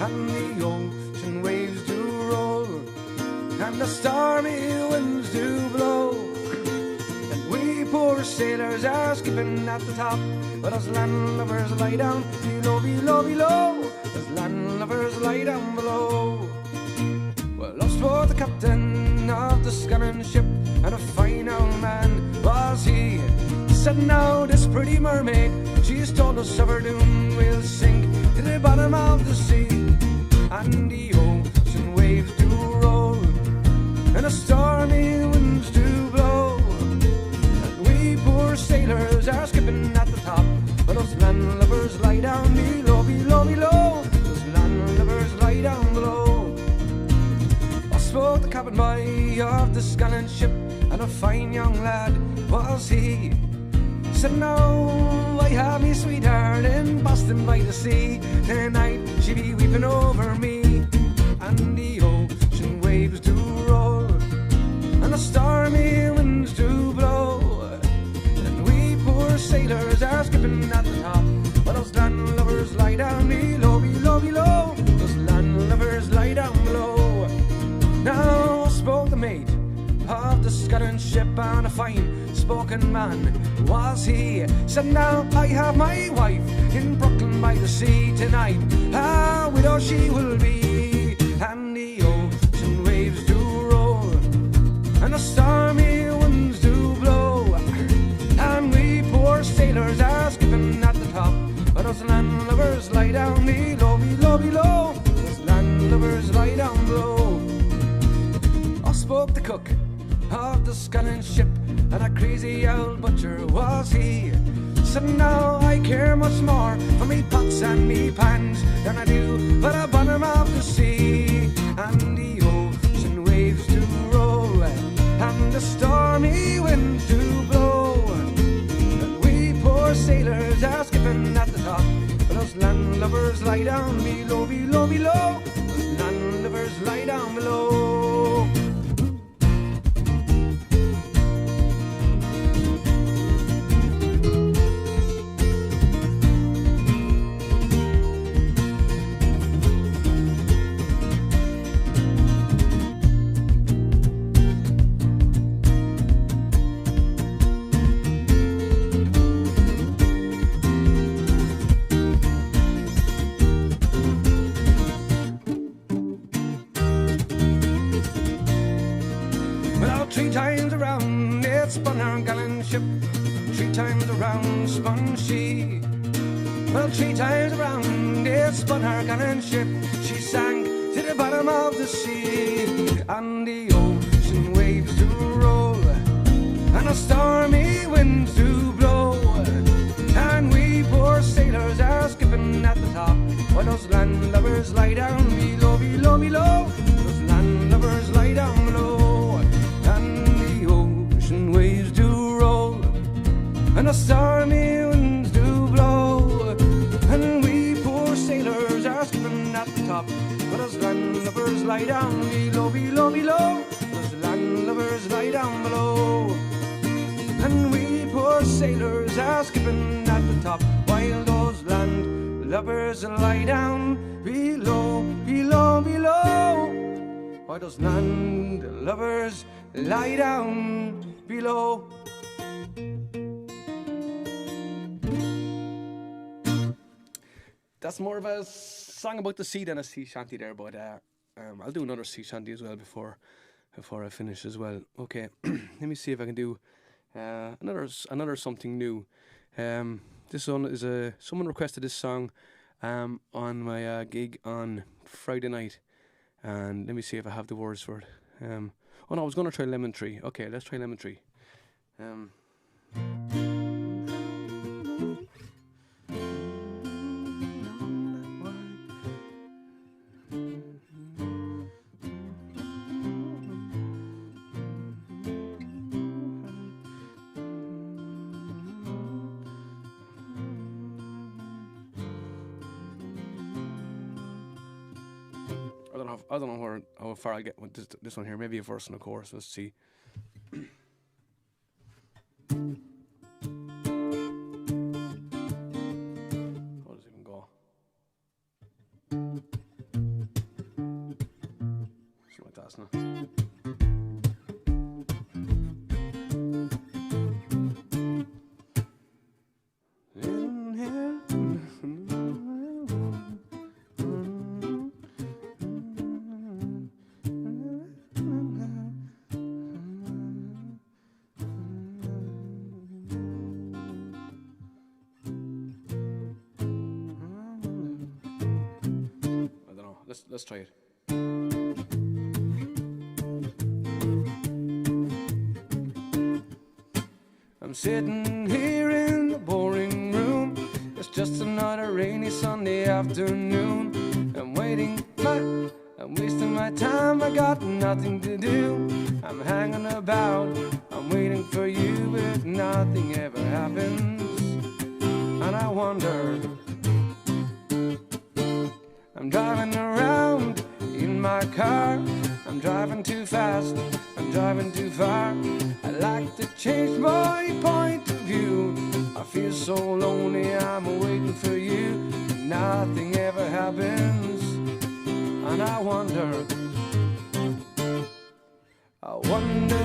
And the ocean waves do roll, and the stormy winds do blow, and we poor sailors are skipping at the top, but us landlubbers lie down below, below, below. Us landlubbers lie down below. Well, us for the captain of the scanning ship, and a fine old man was he. He said, now this pretty mermaid, she's told us of her doom will sink to the bottom of the sea. And the ocean waves do roll, and the stormy winds do blow, and we poor sailors are skipping at the top, but those landlubbers lie down below, below, below. Those landlubbers lie down below. Spoke the cabin boy of the scanning ship, and a fine young lad was he. He said, now I have me sweetheart in Boston by the sea. Tonight she be weeping over me. And the ocean waves do roll, and the stormy winds do blow, and we poor sailors are skipping at the top, but those landlubbers lie down below, below, below. Those landlubbers lie down below. Now spoke the mate of the scudding ship, and a fine spoken man was he. Said, now I have my wife in Brooklyn by the sea tonight, a widow she will be. And the ocean waves do roll, and the stormy winds do blow, and we poor sailors are skipping at the top, but those landlubbers lie down below, below, below. Those landlubbers lie down below. Spoke the cook of the scanning ship, and a crazy old butcher was he. Said, now I care much more for me pots and me pans than I do for the bottom of the sea. And the ocean waves do roll, and the stormy winds do blow, and we poor sailors are skipping at the top, but those landlubbers lie down below, below, below. Those landlubbers lie down below. Three times around it spun her gallant ship, 3 times around spun she. Well, 3 times around it spun her gallant ship, she sank to the bottom of the sea. And the ocean waves do roll, and the stormy winds do blow, and we poor sailors are skipping at the top, while those landlubbers lie down below, below, below. Those landlubbers lie down below. Waves do roll, and the stormy winds do blow, and we poor sailors are skipping at the top, but those landlubbers lie down below, below, below. Those landlubbers lie down below, and we poor sailors are skipping at the top, while those landlubbers lie down below, below, below. Why does land lovers lie down below? That's more of a song about the sea than a sea shanty there, but I'll do another sea shanty as well before I finish as well. Okay, let me see if I can do another something new. This one is someone requested this song on my gig on Friday night, and let me see if I have the words for it. Oh no, I was going to try Lemon Tree. Okay, let's try Lemon Tree. I don't know how far I get with this one here. Maybe a verse and a chorus. Let's see. How does it even go? Something like that, isn't it? Let's try it. I'm sitting here in the boring room. It's just another rainy Sunday afternoon. I'm wasting my time. I got nothing to do. I'm hanging about. I'm waiting for you, but nothing ever happens. And I wonder. I'm driving around in my car. I'm driving too fast, I'm driving too far. I'd like to change my point of view. I feel so lonely, I'm waiting for you. Nothing ever happens. And I wonder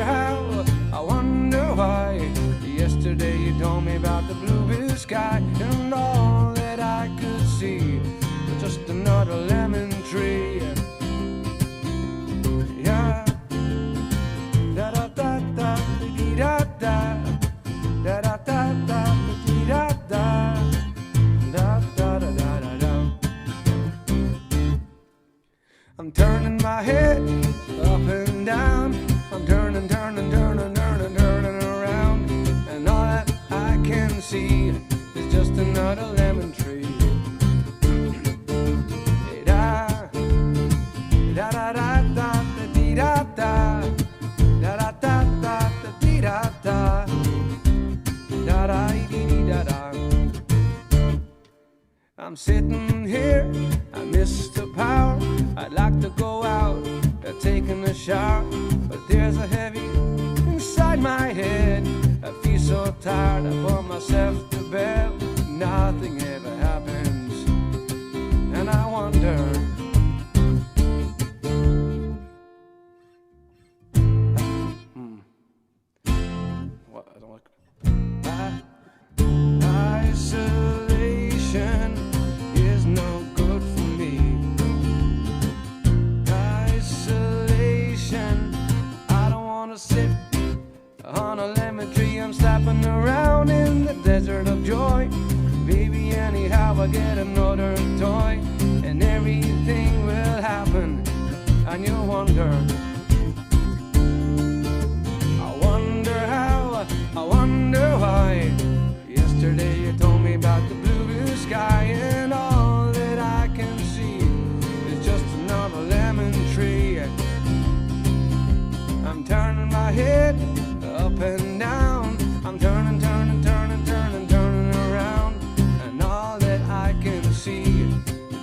how, I wonder why. Yesterday you told me about the blue sky, and all that I could see just another lemon tree. Yeah. Da da da da dee da da. Da da da da dee da da. Da da da da da da. I'm turning my head up and down. I'm turning around, and all that I can see is just another lemon tree. Da da da da da dee da da. Da da da da da dee da da. Da da dee da da. I'm sitting here, I miss the power. I'd like to go out, taking a shower, but there's a heavy inside my head. I feel so tired, I put myself to bed. Nothing ever happens, and I wonder. Isolation is no good for me. Isolation, I don't wanna sit on a lemon tree. I'm slapping around in the desert of joy. Baby, anyhow I get another toy, and everything will happen, and you'll wonder. I wonder how, I wonder why. Yesterday you told me about the blue sky, and all that I can see is just another lemon tree. I'm turning my head up and down. I'm turning around, and all that I can see is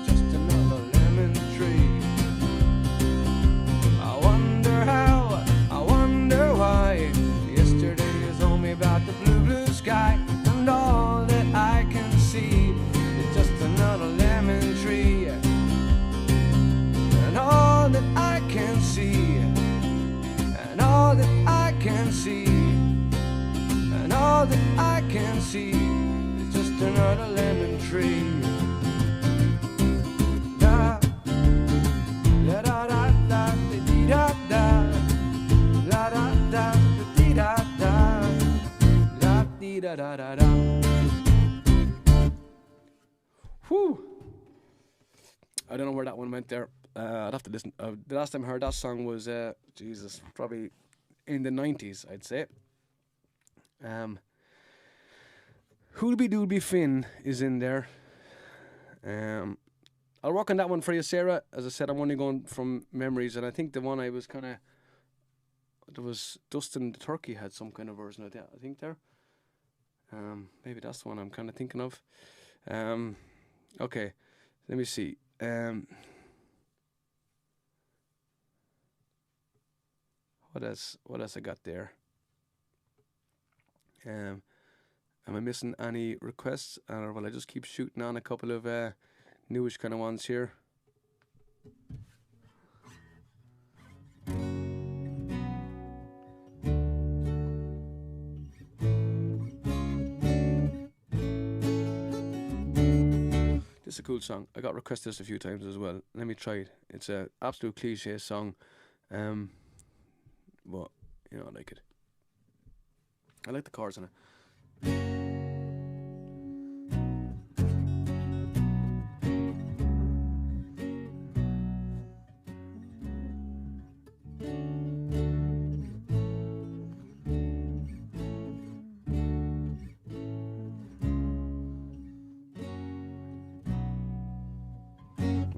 just another lemon tree. I wonder see, and all that I can see is just another lemon tree. Da, la da da da, dee da da, la da da, dee da da, la dee da da da da. Whew. I don't know where that one went there. I'd have to listen. The last time I heard that song was, Jesus, probably in the 90s, I'd say. Hoolby Doolby Finn is in there. I'll work on that one for you, Sarah. As I said, I'm only going from memories, and I think the one I was kind of, there was Dustin the Turkey had some kind of version of that, I think there. Maybe that's the one I'm kind of thinking of. Okay, let me see. What else I got there? Am I missing any requests? Or will I just keep shooting on a couple of newish kind of ones here? This is a cool song. I got requested this a few times as well. Let me try it. It's an absolute cliche song. But, you know, I like it. I like the chords in it.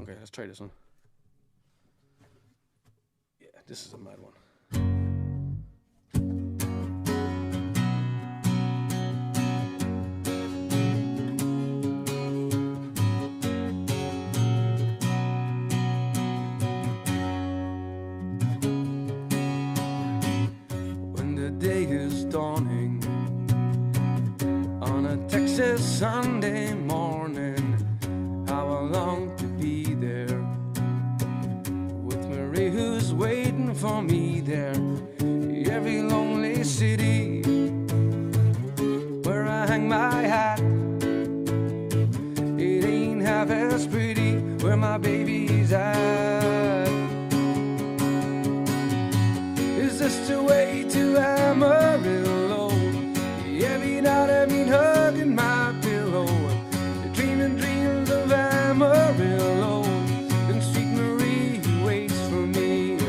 Okay, let's try this one. Yeah, this is a mad one. Sunday morning, how I long to be there with Marie who's waiting for me there. Every lonely city where I hang my hat, it ain't half as pretty where my baby's at. Is this the way to Amarillo? Every night I've been hugging my pillow, dreaming dreams of Amarillo, and sweet Marie waits for me.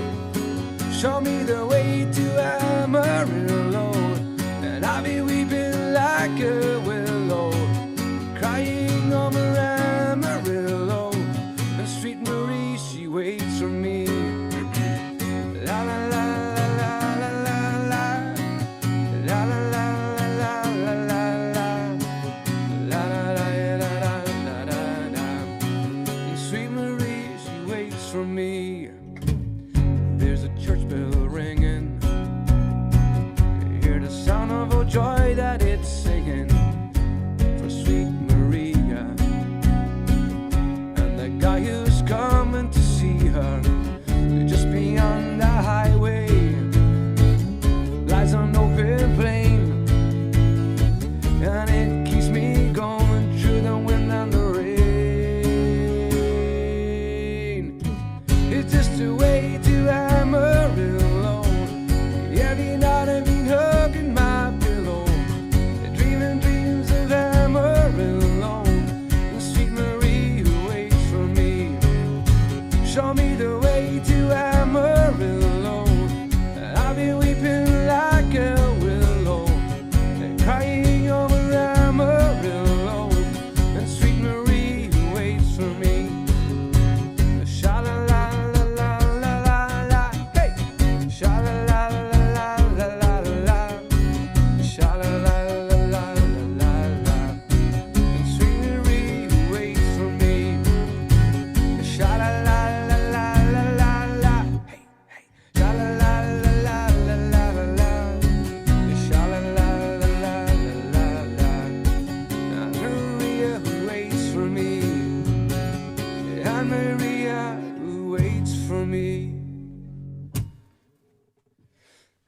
Show me the way to Amarillo, and I'll be weeping like a willow, crying over Amarillo, and sweet Marie, she waits for me. La la la la la la la la la la. Joy that it's singing for sweet Maria, and the guy who's coming to see her just beyond the highway lies an open plain, and it keeps me going through the wind and the rain. It's just a way to Amarillo.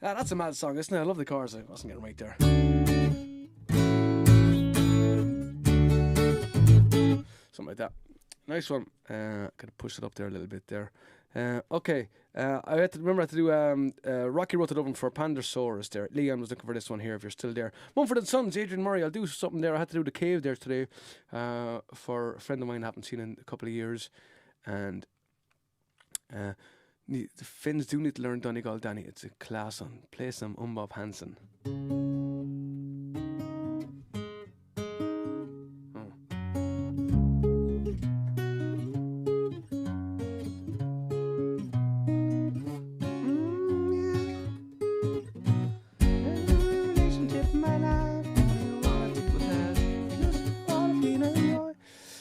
Ah, that's a mad song, isn't it? I love the chorus. I wasn't getting right there. Something like that. Nice one. Could push it up there a little bit there. Okay. I had to do Rocky Road to Dublin for Pandersaurus there. Leon was looking for this one here if you're still there. Mumford & Sons, Adrian Murray. I'll do something there. I had to do The Cave there today for a friend of mine I haven't seen in a couple of years. And the Finns do need to learn Donegal Danny. It's a class on. Play some Bob Hansen.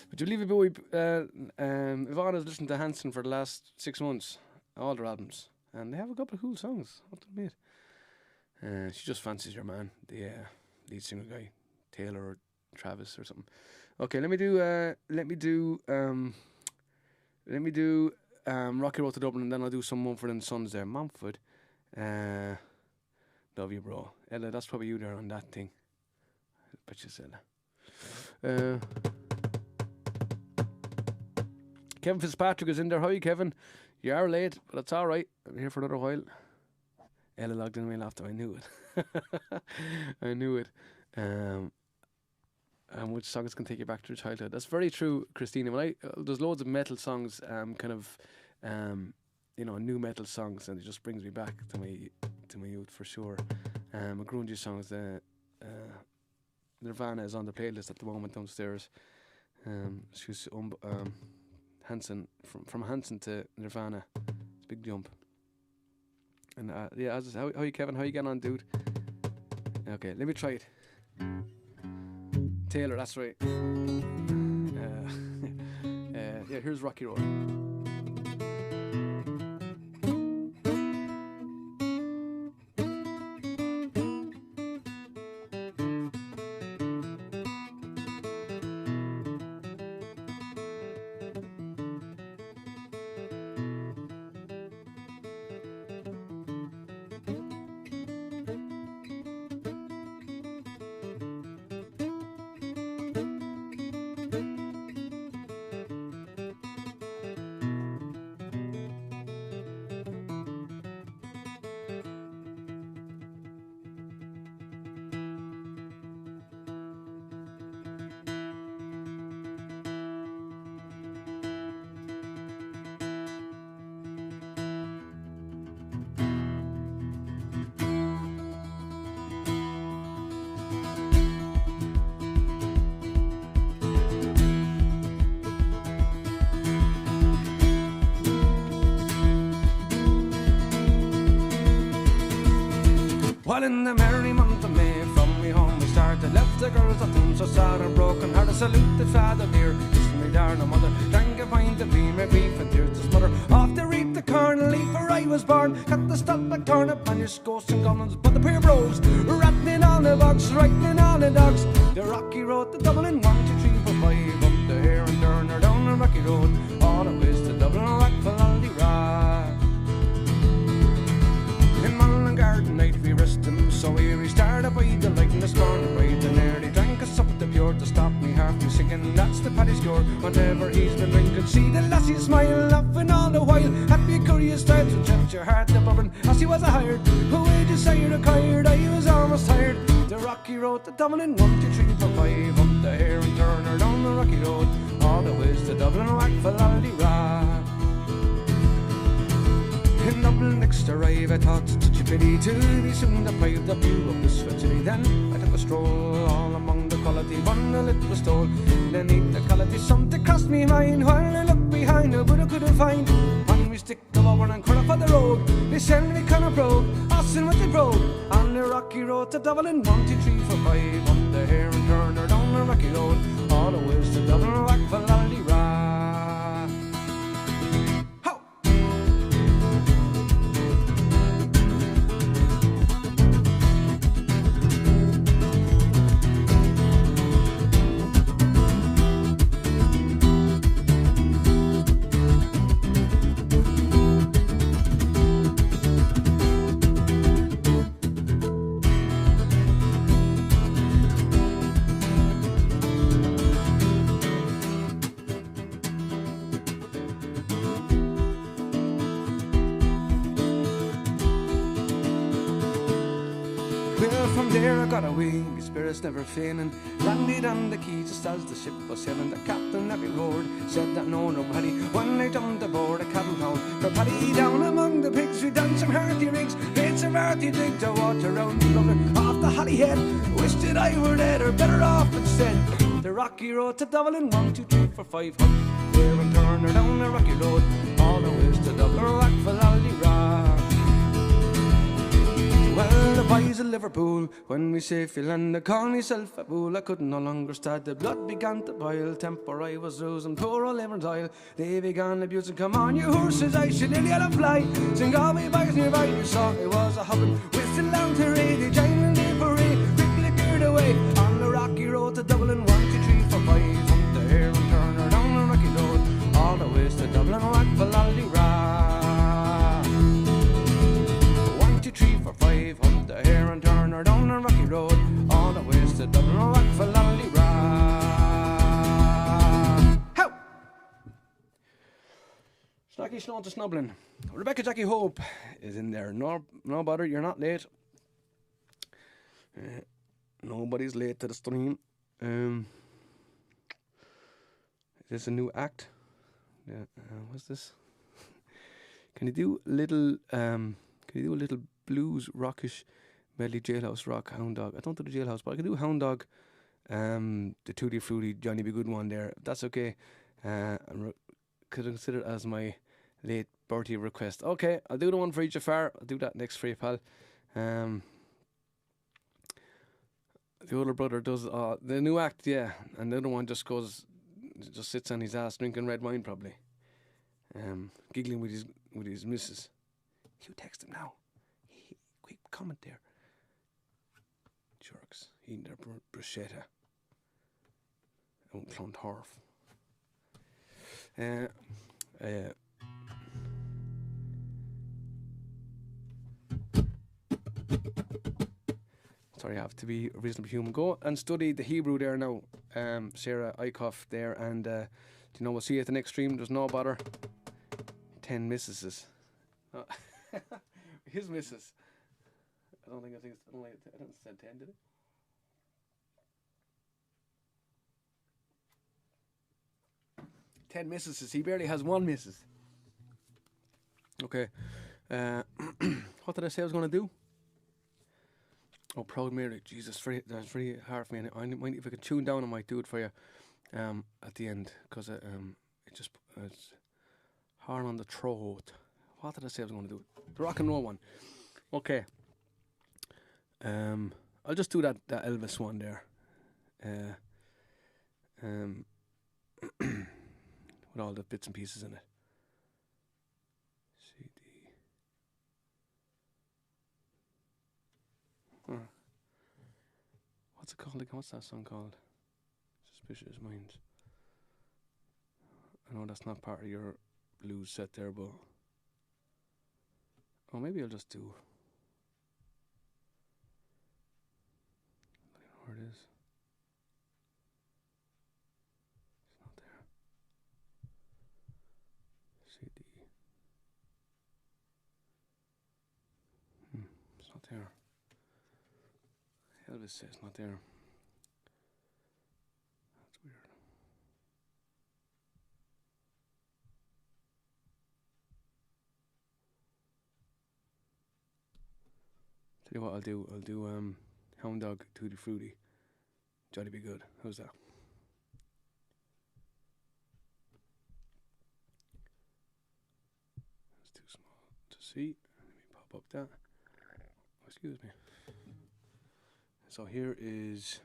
Would you leave a boy? Ivana's listened to Hanson for the last 6 months, all their albums, and they have a couple of cool songs. I'll admit. She just fancies your man, the lead singer guy, Taylor or Travis or something. Okay, let me do Rocky Road to Dublin, and then I'll do some Mumford & Sons there. Mumford, love you, bro. Ella, that's probably you there on that thing. I bet you, Ella. Kevin Fitzpatrick is in there. How are you, Kevin? You are late, but it's all right. I'm here for another while. Ella logged in well after. I knew it. I knew it. And which songs can take you back to your childhood? That's very true, Christina. When there's loads of metal songs, new metal songs, and it just brings me back to my youth for sure. A grungy songs. Nirvana is on the playlist at the moment downstairs. She's Hanson from Hanson to Nirvana. It's a big jump. And how are you, Kevin? How you getting on, dude? Okay, let me try it. Taylor, that's right. Yeah, here's Rocky Road. Well, in the merry month of May, from me home we started, left the girls at home so sad and broken hearted. Saluted father dear, kissed me darling mother, drank a pint of beer, my beef and tears to smother. Off to reap the corn and leaf where I was born, cut the stalk like turnip, and your scots and gunnels, but the pair bros, rattling all the bogs, rightening all the dogs. The Rocky Road to Dublin, 1, 2, 3, 4, 5, up the Hare and Turner, down the Rocky Road, all the ways to Dublin, like Fallaldy-Rah. In Mullen Garden night we rested, so we started by the light in this morning bright, and nearly drank us up the pure to stop me half me singing. That's the Paddy's cure, whatever he's been drinking. See the lassie smile, laughing all the while, happy curious times would tempt your heart to bubbling. As he was a hired, who I desired acquired, I was almost tired. The Rocky Road to Dublin, 1, 2, 3, 4, 5, up the Hare and Turner, down the Rocky Road, all the ways to Dublin, whack Fallaldy-Rah. In Dublin next arrive, I thought such a pity to be soon deprived the view of this facility. Then I took a stroll all among the quality bundle it was told. Then the quality something crossed me mind while I looked behind, but I couldn't find. When we stick the over and curl up on the road, they send me kind of broke, Austin with the broke. On the Rocky Road to Dublin, 1, 2, 3, 4, 5, up the Hare and Turner, down the Rocky Road, all the ways to Dublin, whack Fallaldy-Rah. Well, from there I got away, my spirits never failing. Landed on the quay just as the ship was sailing. The captain that we roared said that no, nobody. When I jumped aboard a cabin town, for Paddy down among the pigs, we done some hearty rigs, made some hearty dig to water round Dublin. Off the Hollyhead, wish that I were dead or better off instead. The rocky road to Dublin, 1, 2, 3, 4, 5. There and turn her down the rocky road, all the ways to Dublin, rock for Lally-Rock. Well, the boys of Liverpool, when we safely landed, called myself a fool. I couldn't no longer stand. The blood began to boil, temper I was losing, poor old Everton's oil. They began abusing, come on you horses, I should nearly let 'em fly. Sing all me boys nearby, you saw it was a hobbin. Whistle down to Ray, they joined in the parade, quickly cleared away. On the rocky road to Dublin, 1, 2, 3, 4, 5. Hunt the hare and turn her down the rocky road, all the ways to Dublin, whack for Lally-Rock. 1, 2, 3, 4, 5. Hunt the hare and turn her down the rocky road, all the ways to Dublin, whack for Lally-Rock. How? Snacky Snow to Snubbling. Rebecca Jackie Hope is in there. No bother, you're not late. Nobody's late to the stream. Is this a new act? Yeah. What's this? Can you do a little blues rockish medley Jailhouse Rock Hound Dog? I don't do the Jailhouse, but I can do Hound Dog. The Tutti Frutti Johnny B. Good one there. That's okay. Could consider it as my late birthday request. Okay, I'll do the one for each Jafar. I'll do that next for you, pal. The older brother does the new act, yeah, and the other one just sits on his ass drinking red wine, probably, giggling with his missus. You text him now. Quick comment there. Jerks eating their bruschetta. Out Clont Horf. Sorry, I have to be a reasonable human. Go and study the Hebrew there now, Sarah Eichhoff there, and we'll see you at the next stream. There's no bother. 10 missuses. Oh. His missus. I don't said 10, did it? Ten missuses. He barely has one missus. Okay. What did I say I was going to do? Oh, Proud Mary. Jesus, that's very hard for me. I might, if I can tune down, I might do it for you at the end, because it's hard on the throat. What did I say I was going to do? The rock and roll one. Okay. I'll just do that Elvis one there. With all the bits and pieces in it. CD. What's it called again? What's that song called? Suspicious Minds. I know that's not part of your blues set there, but maybe I'll just do. I don't know where it is. It's not there. CD. It's not there. Elvis says not there. That's weird. Tell you what I'll do. I'll do Hound Dog, Tutti Frutti, Johnny Be Good. How's that? It's too small to see. Let me pop up that. Excuse me. So here is.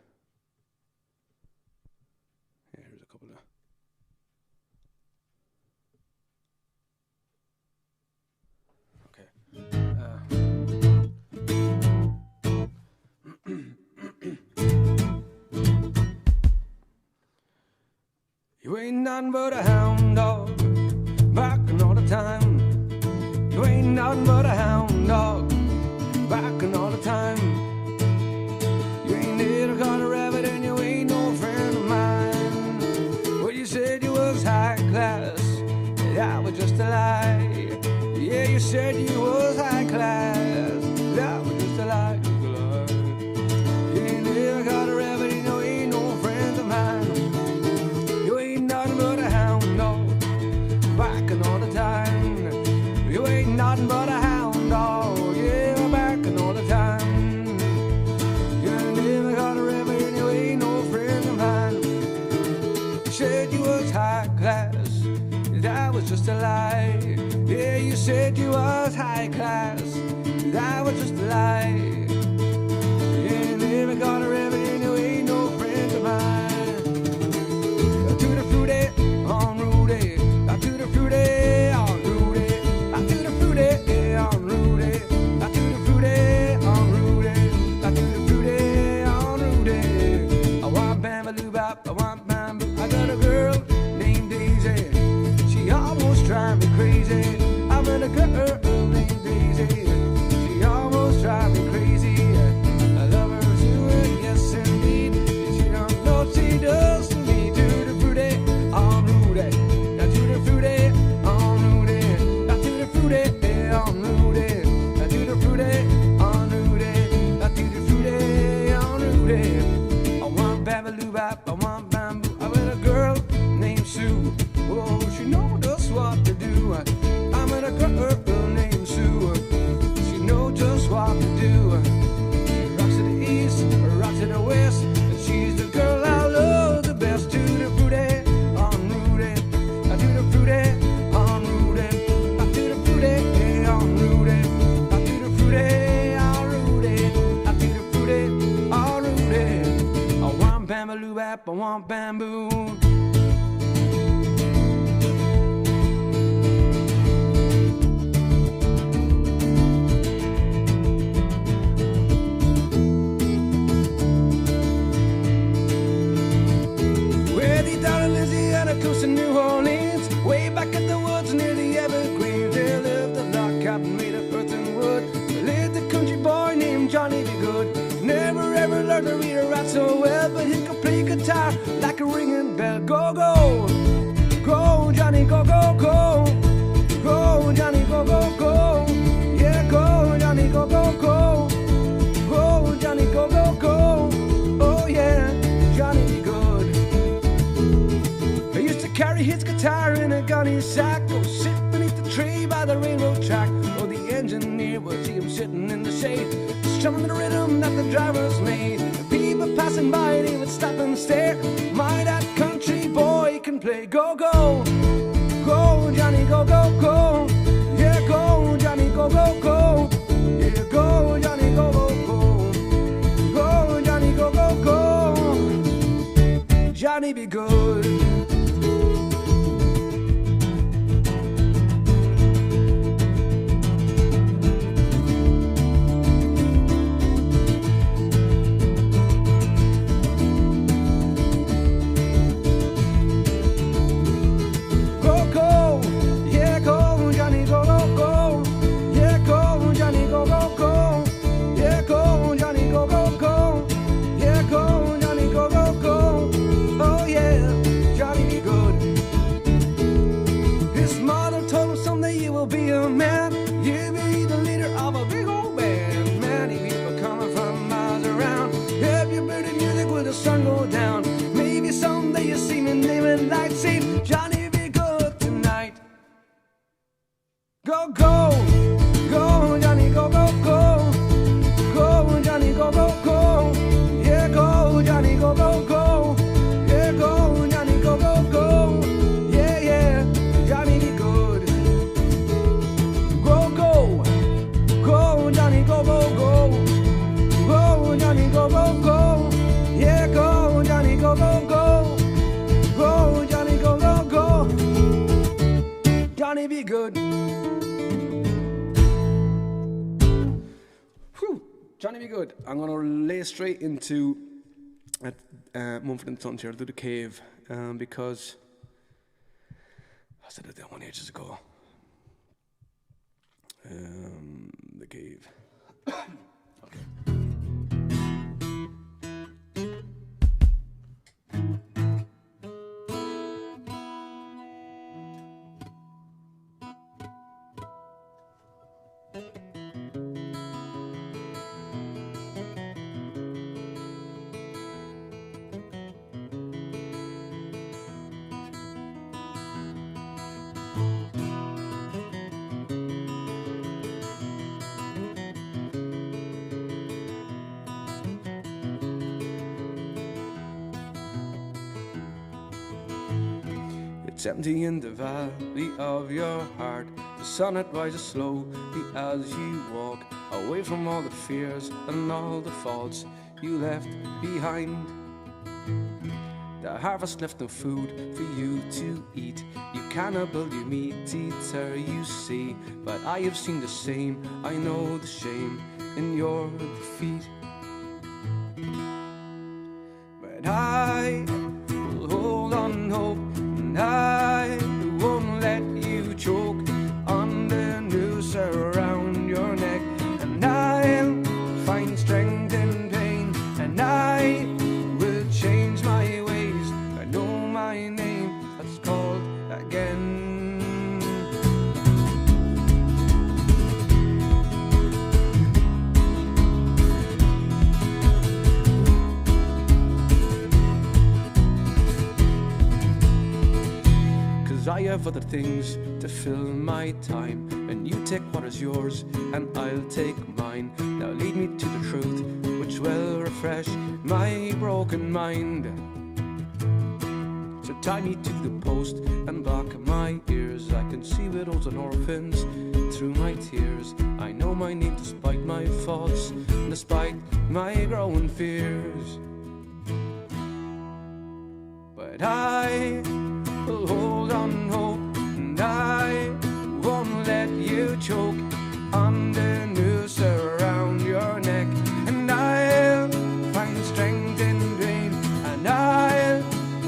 Yeah, here's a couple of. Okay. You ain't nothing but a hound dog, barking all the time. You ain't nothing but a hound dog, barking all the time. You ain't never caught a rabbit and you ain't no friend of mine. Well, you said you was high class, that was just a lie. Yeah, you said you was high class, that was just a lie. that was just a lie. You never got her ever, you ain't no friend of mine. To the fruity on Rudy, to the fruity on Rudy, to the fruity on Rudy, to the fruity on Rudy, to the fruity on Rudy. I want bamboo bop, I want bamboo. I got a girl named Daisy, she almost drives me crazy. I met a girl named Daisy, she almost drives me crazy. I love her too, yes indeed. She don't know what she does to me. To the fruity on Rudy, to the fruity on Rudy, to the fruity on Rudy, to the fruity on Rudy, to the fruity on Rudy. I want bamboo bop, I want bamboo. I met a girl named Sue, oh she knows just what to do. I met a girl named Sue, she knows just what to do. She rocks to the east, rocks to the west, and she's the girl I love the best. To the fruity on Rudy, to the fruity on Rudy, to the fruity on Rudy, to the fruity on Rudy, to the fruity on Rudy. I want bamboo bap, I want bamboo. Close to New Orleans, way back at the woods near the Everglades, there lived a log cabin made of earth and wood. There lived a country boy named Johnny B. Good. Never ever learned to read or write so well, but he could play guitar like a ringing bell. Go, go, go, Johnny, go, go, go. Go, Johnny, go, go, go. Yeah, go, Johnny, go, go, go. Go, Johnny, go, go, go. Oh yeah, Johnny B. Good. Carry his guitar in a gunny sack, go sit beneath the tree by the railroad track. Oh, the engineer would see him sitting in the shade, strumming the rhythm that the drivers made. The people passing by, they would stop and stare. My, that country boy can play. Go, go, go, Johnny, go, go, go. Yeah, go, Johnny, go, go, go. Yeah, go, Johnny, go, go, go. Go, Johnny, go, go, go. Johnny be good. Be a man, you be the leader of a big old band. Many people coming from miles around. Help you build the music when the sun go down. Maybe someday you see me naming like Saint Johnny be good tonight. Go, go, go, Johnny, go, go, go. Go, Johnny, go, go, go. Yeah, go, Johnny, go, go, go. Yeah, go, Johnny, go, go, go. Yeah, yeah, Johnny be good. Go, Johnny, go, go, go. Go, Johnny, go, go, go. Yeah, go, Johnny, go, go, go. Go, Johnny, go, go, go. Johnny be good. Whew, Johnny be good. I'm going to lay straight into Mumford & Sons here, do the Cave, because I said it that one ages ago. The Cave. Okay. It's empty in the valley of your heart. The sun it rises slowly as you walk away from all the fears and all the faults you left behind. The harvest left no food for you to eat. You cannot build your meat eater, you see. But I have seen the same, I know the shame in your defeat. But I will hold on hope, and I won't let you choke on the noose around your neck. And I'll find strength in pain, and I will change my ways. I know my name, that's called again. 'Cause I have other things to fill my time, and you take what is yours and I'll take mine. Now lead me to the truth which will refresh my broken mind. So tie me to the post and block my ears. I can see widows and orphans through my tears. I know my name despite my faults, despite my growing fears. But I will hold on hope, and I won't let you choke on the noose around your neck. And I'll find strength in pain, and I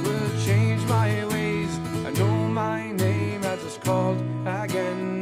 will change my ways. I know my name as it's called again.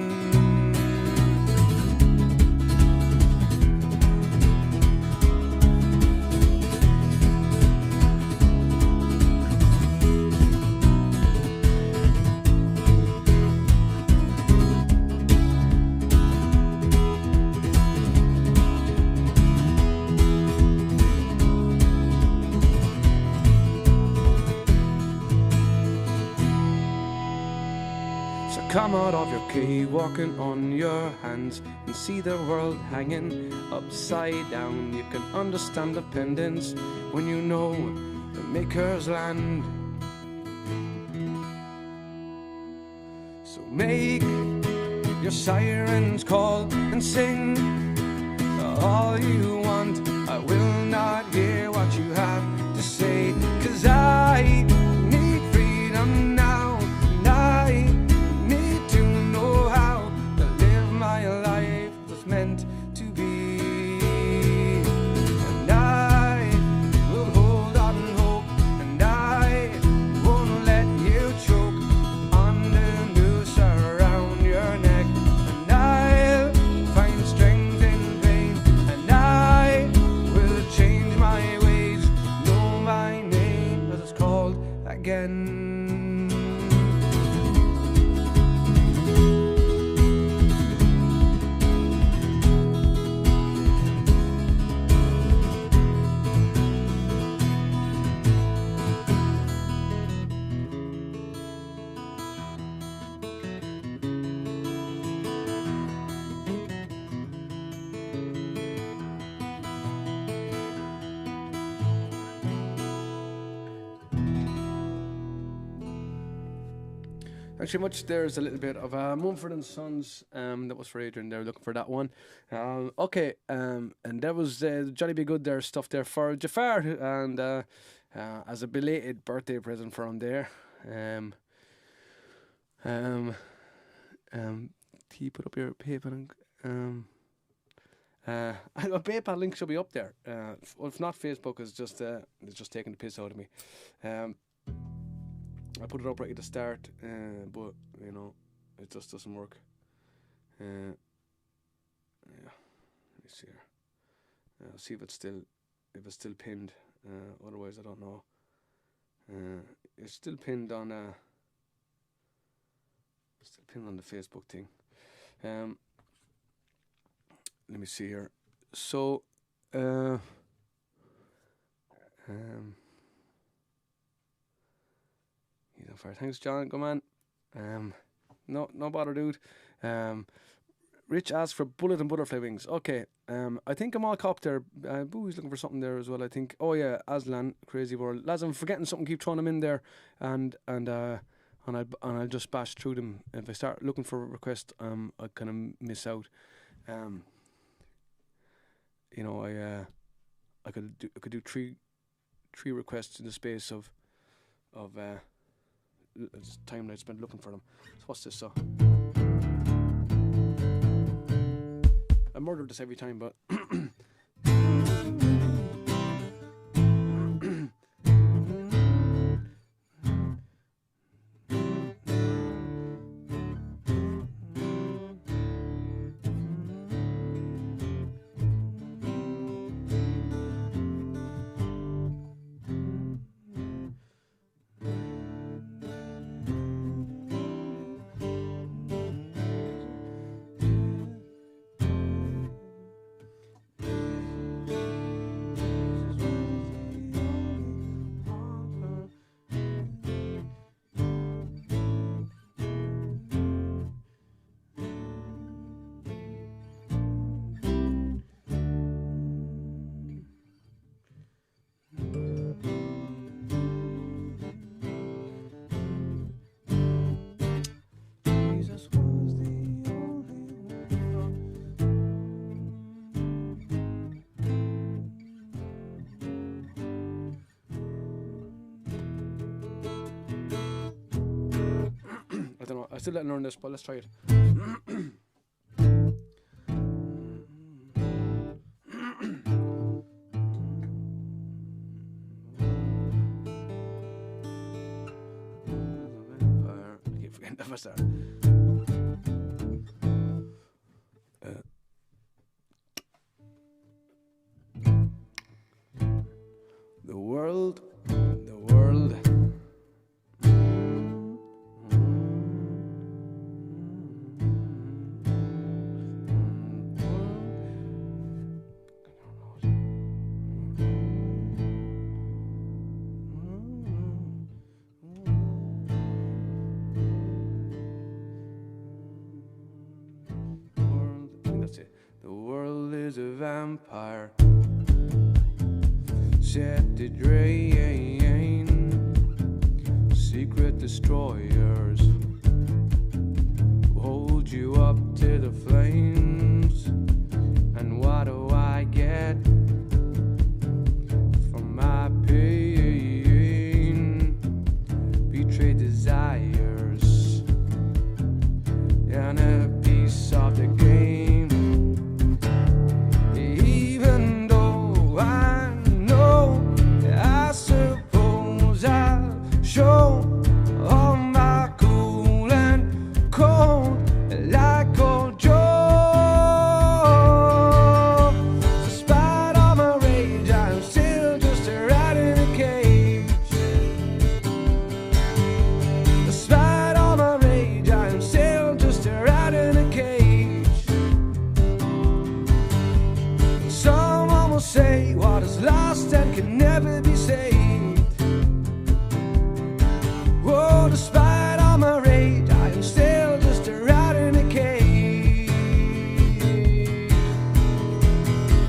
Come out of your cave, walking on your hands, and see the world hanging upside down. You can understand dependence when you know the Maker's land. So make your sirens call and sing all you want. I will not hear what you have to say, 'cause I need freedom now, and I need to know how to live my life that's meant to be. And I will hold on hope, and I won't let you choke on the noose around your neck. And I'll find strength in pain, and I will change my ways, know my name as it's called again. Thanks very much. There's a little bit of Mumford and Sons. That was for Adrian there, looking for that one. Okay, and there was jolly be good there stuff there for Jafar, and as a belated birthday present for him there. He put up your PayPal link. A PayPal link should be up there. If not, Facebook is just taking the piss out of me. I put it up right at the start, but you know, it just doesn't work. Yeah, let me see here. See if it's still pinned. Otherwise, I don't know. It's still pinned on the Facebook thing. Let me see here. So, thanks, John. Go man. No bother, dude. Rich asked for bullet and butterfly wings. Okay. I think I'm all caught there. Boo's looking for something there as well, I think. Oh yeah, Aslan, Crazy World. Lads, I'm forgetting something. Keep throwing them in there, and and I'll just bash through them. If I start looking for a request, I kind of miss out. I could do three requests in the space of time that I spent looking for them. So what's this? So I murder this every time, but. I don't know. I still didn't learn this, but let's try it. I keep forgetting that first start. The world. The world is a vampire, set to drain, secret destroyers hold you up to the flames. And what do I get from my pain? Betrayed desires and a piece of the game. Say what is lost and can never be saved. Oh, despite all my rage, I am still just a rat in a cage.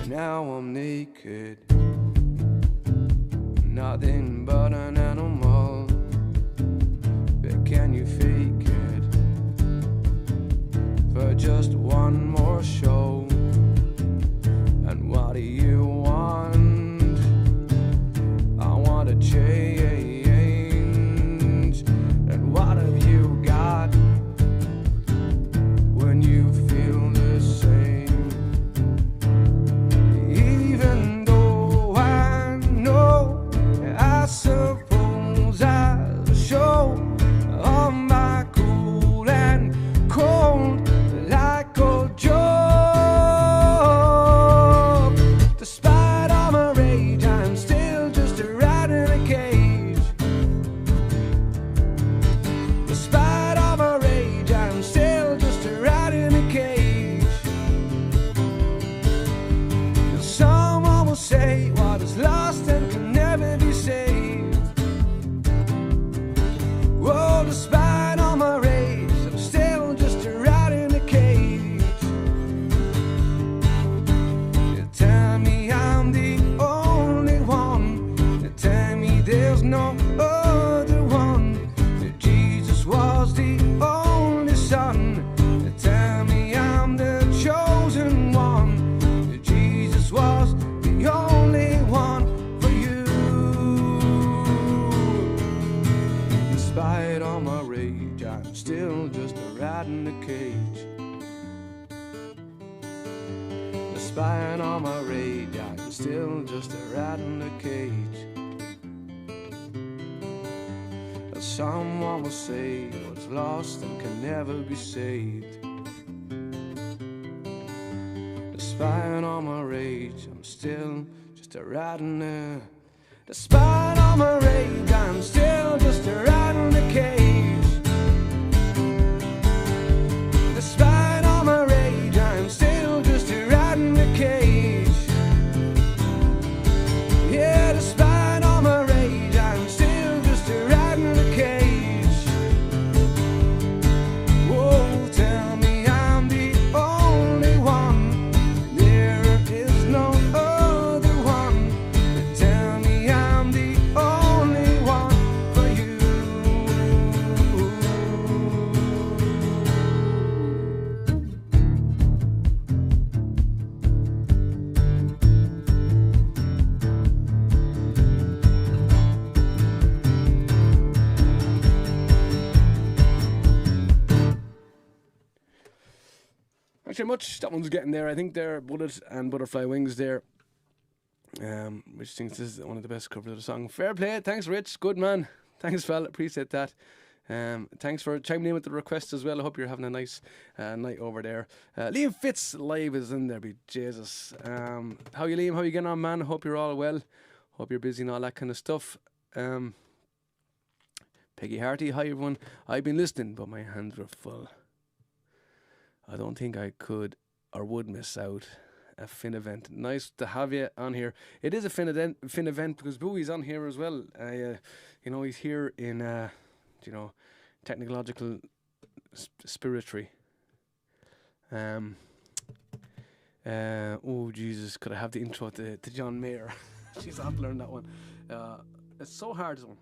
Now I'm naked, nothing but an animal. But can you fake it for just one more show? And what do you want? I want to change. And what have you got when you feel the same? Even though I know, I suppose I'll show all my cool and cold like old Joe. I'm still just a rat in a cage. Despite all my rage, I'm still just a rat in a cage. Someone will say what's lost and can never be saved. Despite all my rage, I'm still just a rat in a. Despite all my rage, I'm still just a rat in a cage. Despite all my rage, I'm still just a rat in a cage. Yeah, despite all my rage, I'm still just a rat in a cage. Whoa, tell me I'm the only one. There is no other one. Tell me I'm the only one for you. Thanks very much. That one's getting there. I think they're Bullet and Butterfly Wings there. Rich thinks this is one of the best covers of the song. Fair play. Thanks, Rich. Good man. Thanks, fella. Appreciate that. Thanks for chiming in with the request as well. I hope you're having a nice night over there. Liam Fitz live is in there. Be Jesus. How you, Liam? How you getting on, man? Hope you're all well. Hope you're busy and all that kind of stuff. Peggy Harty. Hi, everyone. I've been listening, but my hands were full. I don't think I could or would miss out a Finn event. Nice to have you on here. It is a Finn event because Bowie's on here as well. He's here in technological spiritry. Oh Jesus, could I have the intro to John Mayer? Jeez, I have to learn that one. It's so hard, this one.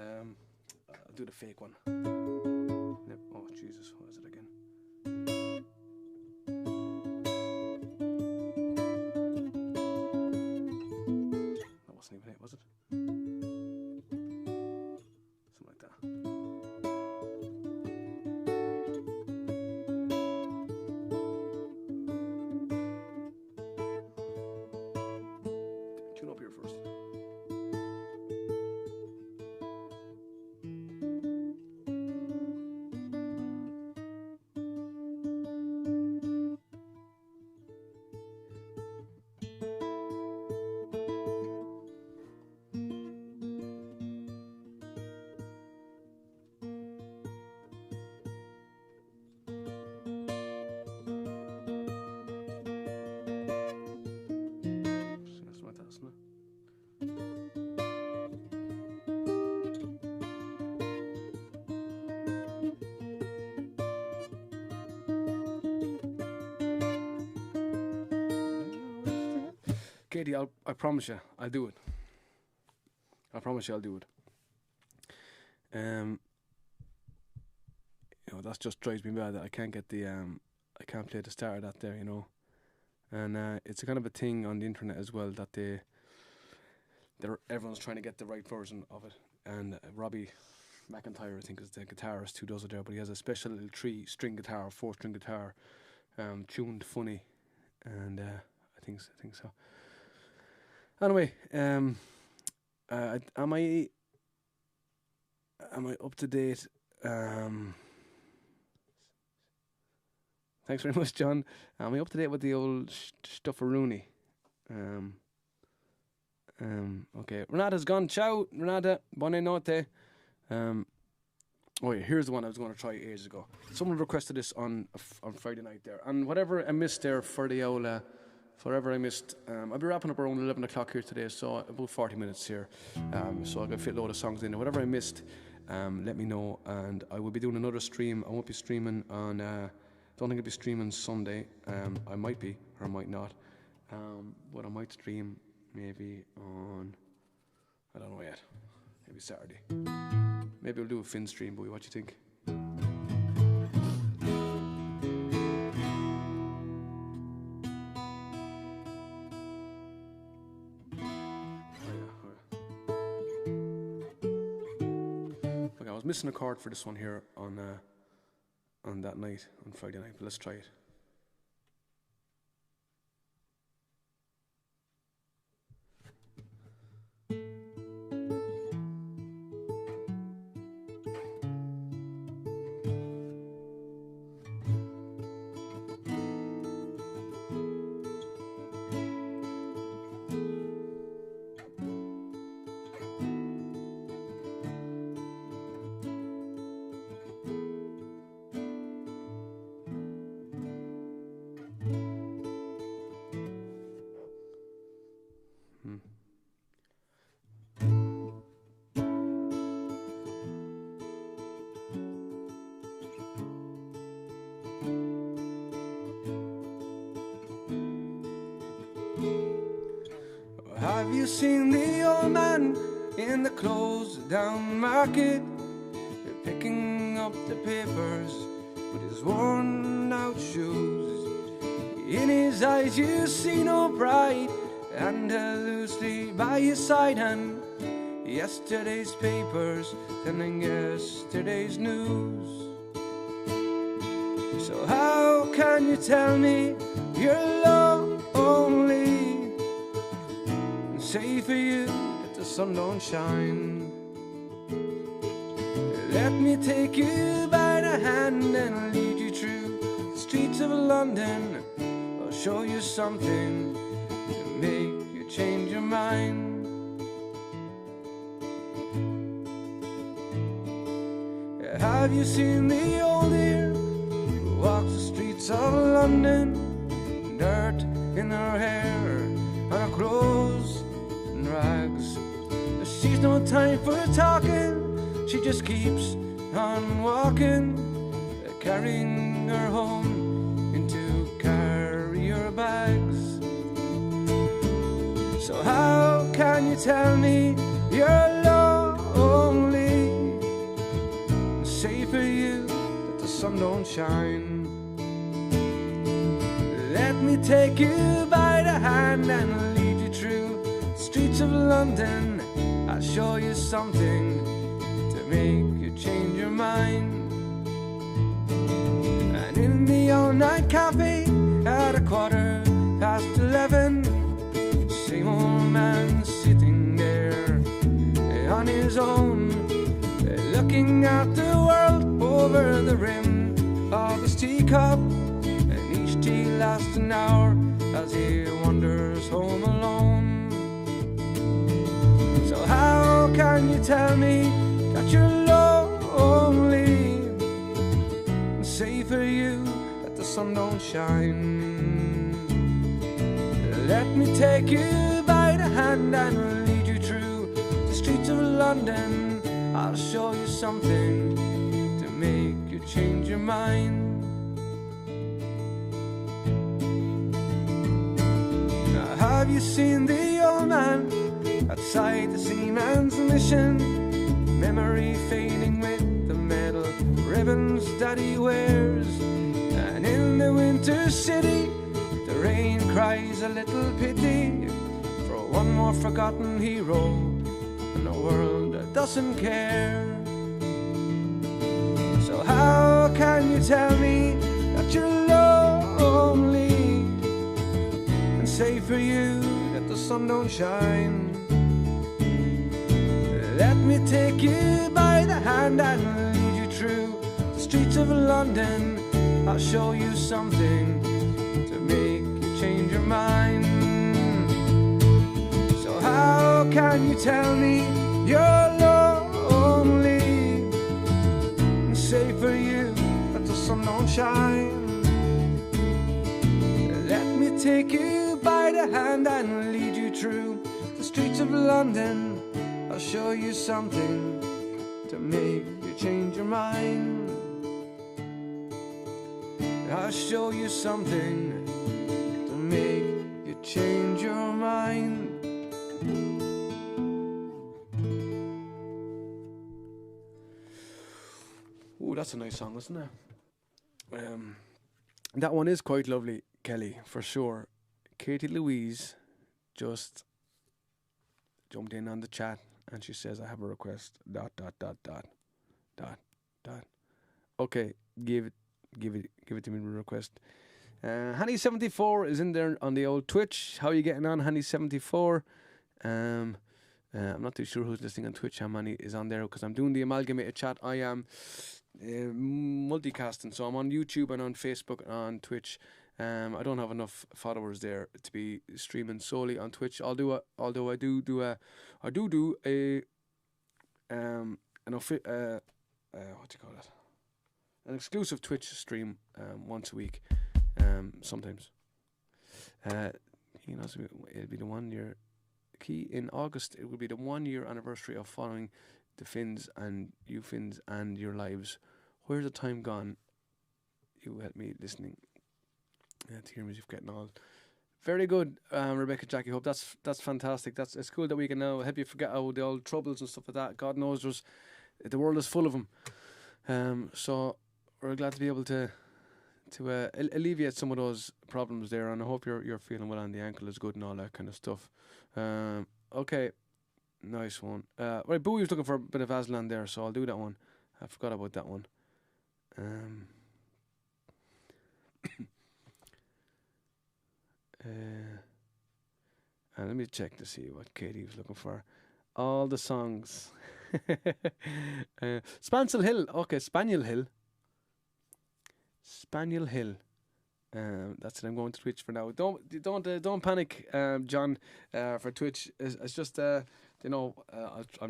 I'll do the fake one. Oh Jesus, what is it again? That wasn't even it, was it? Something like that. Tune up here first. Katie, I promise you, I'll do it. I promise you, I'll do it. That just drives me mad that I can't get the I can't play the start of that there, and it's a kind of a thing on the internet as well that everyone's trying to get the right version of it, and Robbie McIntyre, I think, is the guitarist who does it there, but he has a special little 4-string guitar, tuned funny, and I think so. Anyway, am I up to date? Thanks very much, John. Am I up to date with the old stufferoonie? Okay, Renata's gone. Ciao, Renata. Buonanotte. Here's the one I was going to try ages ago. Someone requested this on Friday night there, and whatever I missed there for the old. Forever I missed. I'll be wrapping up around 11 o'clock here today, so about 40 minutes here. So I can fit a load of songs in. Whatever I missed, let me know, and I will be doing another stream. I won't be streaming on. Don't think I'll be streaming Sunday. I might be, or I might not. But I might stream maybe on. I don't know yet. Maybe Saturday. Maybe I'll do a Finn stream, boy. What do you think? was missing a chord for this one here on that night, on Friday night, but let's try it. Have you seen the old man in the closed down market, picking up the papers with his worn out shoes? In his eyes you see no pride, and loosely by his side hand yesterday's papers telling yesterday's news. So how can you tell me you're lonely, say for you that the sun don't shine? Let me take you by the hand and lead you through the streets of London. I'll show you something to make you change your mind. Have you seen the old dear who walks the streets of London? Dirt in her hair and her clothes and rags. She's no time for talking, she just keeps on walking, carrying her home into carrier bags. So how can you tell me you're lonely, say for you that the sun don't shine? Let me take you by the hand and lead you through the streets of London. I'll show you something to make you change your mind. And in the all-night cafe at 11:15, same old man sitting there on his own, looking at the world over the rim of his teacup. And each tea lasts an hour as he wanders home alone. So how can you tell me that you're lonely, say for you that the sun don't shine? Let me take you by the hand and lead you through the streets of London. I'll show you something to make you change your mind. Now, have you seen the old man outside the seaman's mission? Memory fading with the metal ribbons that he wears. And in the winter city, the rain cries a little pity for one more forgotten hero in a world that doesn't care. So how can you tell me that you're lonely, and say for you that the sun don't shine? Let me take you by the hand and lead you through the streets of London. I'll show you something to make you change your mind. So how can you tell me you're lonely, and say for you that the sun don't shine? Let me take you by the hand and lead you through the streets of London. I'll show you something to make you change your mind. I'll show you something to make you change your mind. Ooh, that's a nice song, isn't it? That one is quite lovely, Kelly, for sure. Katie Louise just jumped in on the chat and she says, I have a request, ... Dot. Okay, give it to me with a request. Hanny74 is in there on the old Twitch. How are you getting on, Hanny74? I'm not too sure who's listening on Twitch, how many is on there, because I'm doing the amalgamated chat. I am multicasting, so I'm on YouTube and on Facebook and on Twitch. I don't have enough followers there to be streaming solely on Twitch. Although I do a what do you call it? An exclusive Twitch stream once a week, sometimes. It'll be the 1 year key in August. It will be the 1 year anniversary of following the Finns and you Finns and your lives. Where's the time gone? You help me listening to your music getting all very good, Rebecca Jackie. Hope that's fantastic. It's cool that we can now help you forget all the old troubles and stuff like that. God knows the world is full of them. So we're glad to be able to alleviate some of those problems there, and I hope you're feeling well and the ankle is good and all that kind of stuff. Okay, nice one. Right, Bowie was looking for a bit of Aslan there, so I'll do that one. I forgot about that one. And let me check to see what Katie was looking for. All the songs. Spansel Hill. Okay, Spaniel Hill. That's it. I'm going to Twitch for now. Don't panic, John. For Twitch, it's just I'm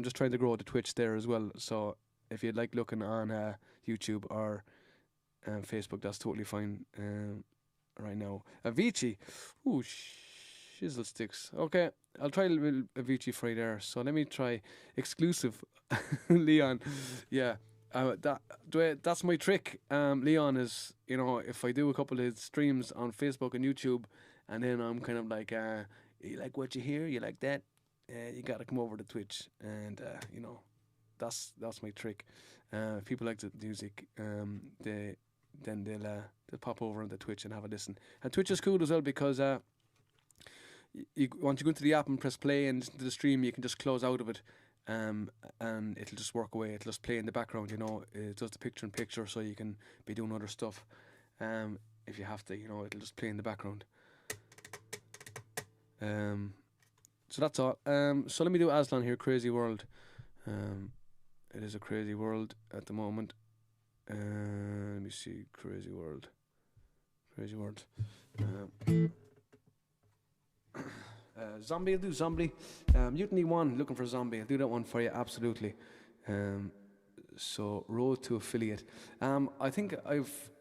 just trying to grow the Twitch there as well. So if you'd like looking on YouTube or Facebook, that's totally fine. Right now, Avicii. Ooh, shizzle sticks. Okay, I'll try a little Avicii for you there. So let me try exclusive, Leon. Yeah. That's my trick, Leon, is, if I do a couple of streams on Facebook and YouTube, and then I'm kind of like, you like what you hear, you like that, you gotta come over to Twitch, and that's my trick. If people like the music, they'll pop over on the Twitch and have a listen. And Twitch is cool as well because once you go into the app and press play and listen to the stream, you can just close out of it. And it'll just work away. It'll just play in the background, It does the picture-in-picture, so you can be doing other stuff. If you have to, it'll just play in the background. So that's all. So let me do Aslan here, Crazy World. It is a crazy world at the moment. Let me see, Crazy World. Zombie, I'll do Zombie. Mutiny 1, looking for Zombie. I'll do that one for you, absolutely. So, road to affiliate. I think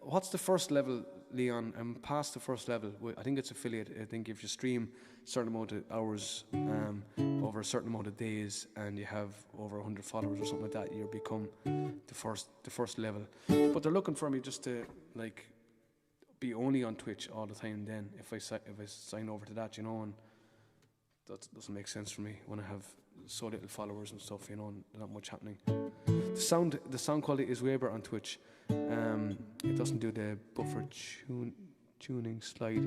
what's the first level, Leon? I'm past the first level. I think it's affiliate. I think if you stream a certain amount of hours over a certain amount of days and you have over 100 followers or something like that, you become the first level. But they're looking for me just to, be only on Twitch all the time then, if I sign over to that, and that doesn't make sense for me when I have so little followers and stuff, and not much happening. The sound quality is way better on Twitch. It doesn't do the buffer tuning slide.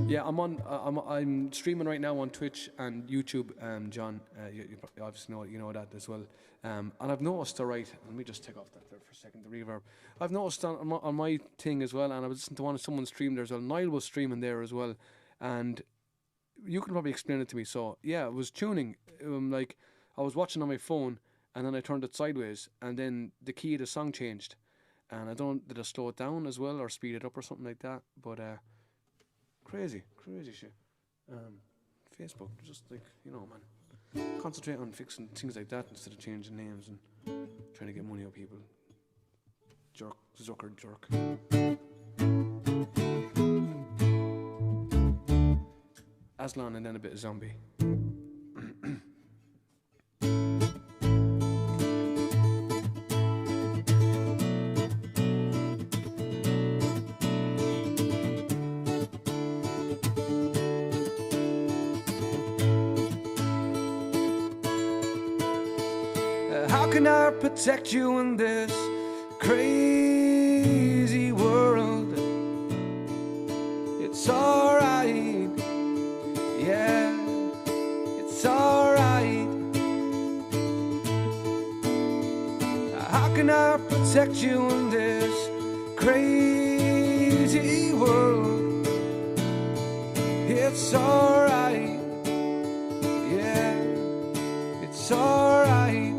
Yeah, I'm streaming right now on Twitch and YouTube. John, you obviously know that as well. And I've noticed, let me just take off that there for a second, the reverb. I've noticed on my thing as well, and I was listening to someone stream there as well. Niall was streaming there as well, and you can probably explain it to me. So yeah, it was tuning. I was watching on my phone, and then I turned it sideways, and then the key of the song changed, and did I slow it down as well or speed it up or something like that? But crazy shit. Facebook, just man, concentrate on fixing things like that instead of changing names and trying to get money out of people. Jerk. Aslan and then a bit of Zombie. How can I protect you in this crazy world? It's alright, yeah, it's alright. protect you in this crazy world. It's alright, yeah, it's alright.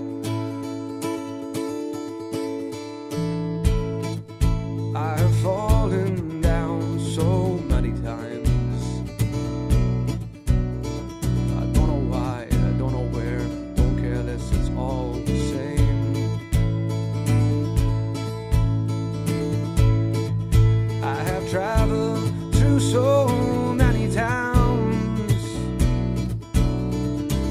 I have fallen down so many times. I don't know why, I don't know where, don't care less, it's all the same. I have traveled through so many towns.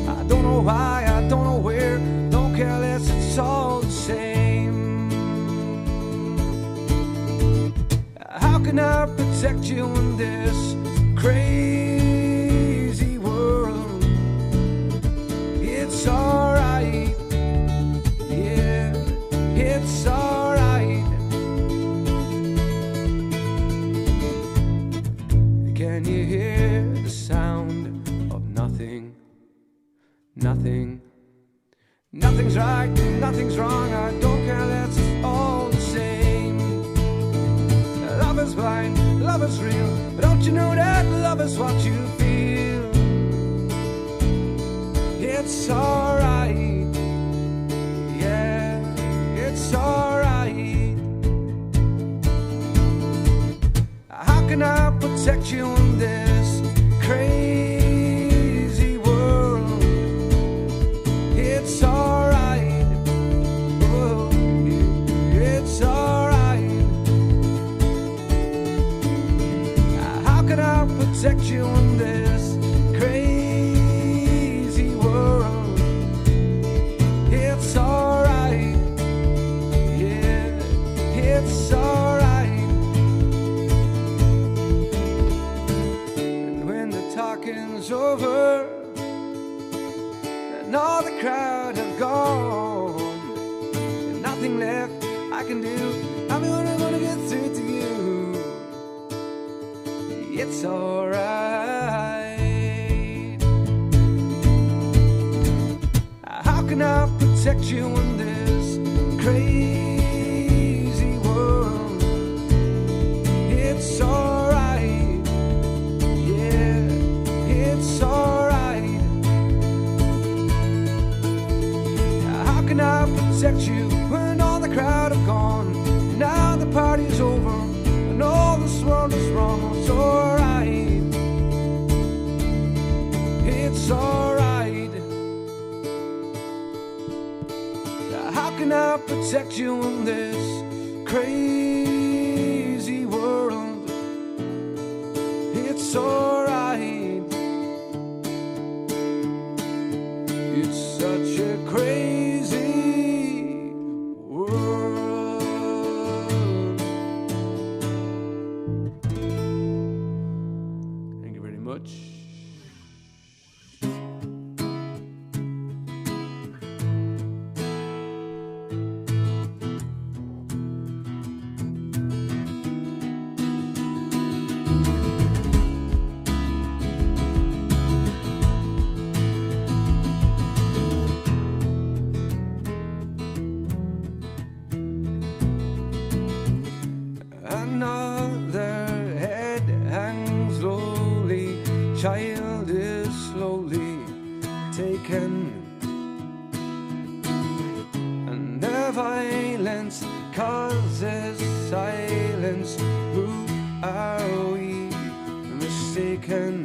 I don't know why, I don't know where, don't care less, it's all the same. How can I protect you in this crazy world? It's alright, yeah, it's alright. Can you hear the sound of nothing? Nothing. Nothing's right, nothing's wrong, I don't care, that's all the same. Love is blind, love is real, but don't you know that love is what you feel? It's alright, yeah, it's alright. How can I protect you in this crazy world? It's alright, oh, it's alright. How can I protect you in this crazy world? It's alright, yeah, it's alright. And when the talking's over and all the crowd have gone, and nothing left I can do, I'm gonna get through to you. It's alright. How can I protect you in this crazy world? It's alright, yeah, it's alright. How can I protect you when all the crowd have gone? Now the party's over and all this world is wrong. It's alright, it's alright. How can I protect you in this crazy world? It's alright. It's such a crazy world. Thank you very much. Another head hangs lowly, child is slowly taken, and the violence causes silence. Who are we mistaken?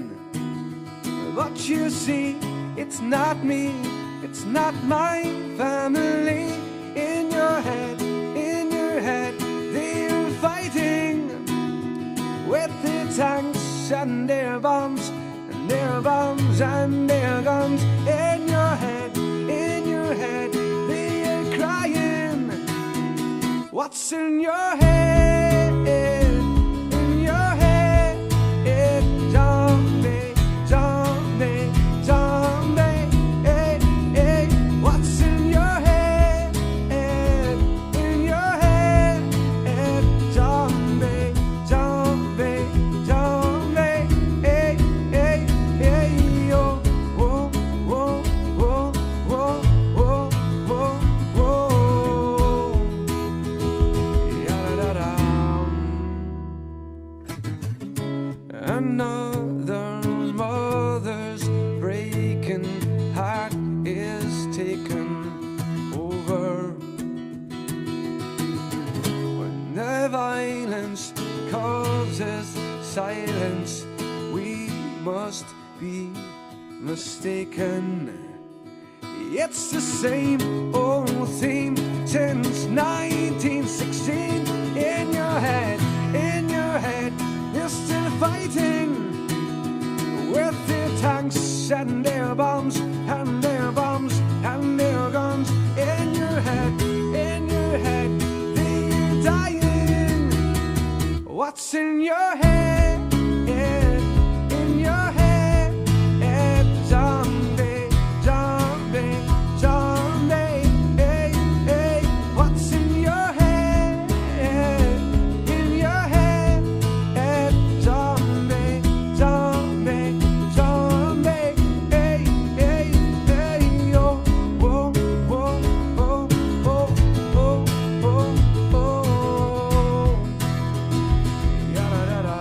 But you see, it's not me, it's not my family. In your head, they're fighting with their tanks and their bombs, and their bombs and their guns. In your head, they're crying. What's in your head? In your head, zombie, zombie, zombie. Hey, hey, what's in your head? In your head, zombie, zombie, zombie. Hey, hey, hey, yo, whoa, whoa, whoa, whoa, whoa, whoa, whoa. must be mistaken. It's the same old theme since 1916. In your head, you're still fighting with their tanks and their bombs and their bombs and their guns. In your head, they're dying. What's in your head? In your head, zombie, zombie, zombie. Hey, hey, what's in your head? In your head, zombie, zombie, zombie. Hey, hey, hey, oh, oh, oh, oh, oh, oh, oh, oh. Ya-da-da-da.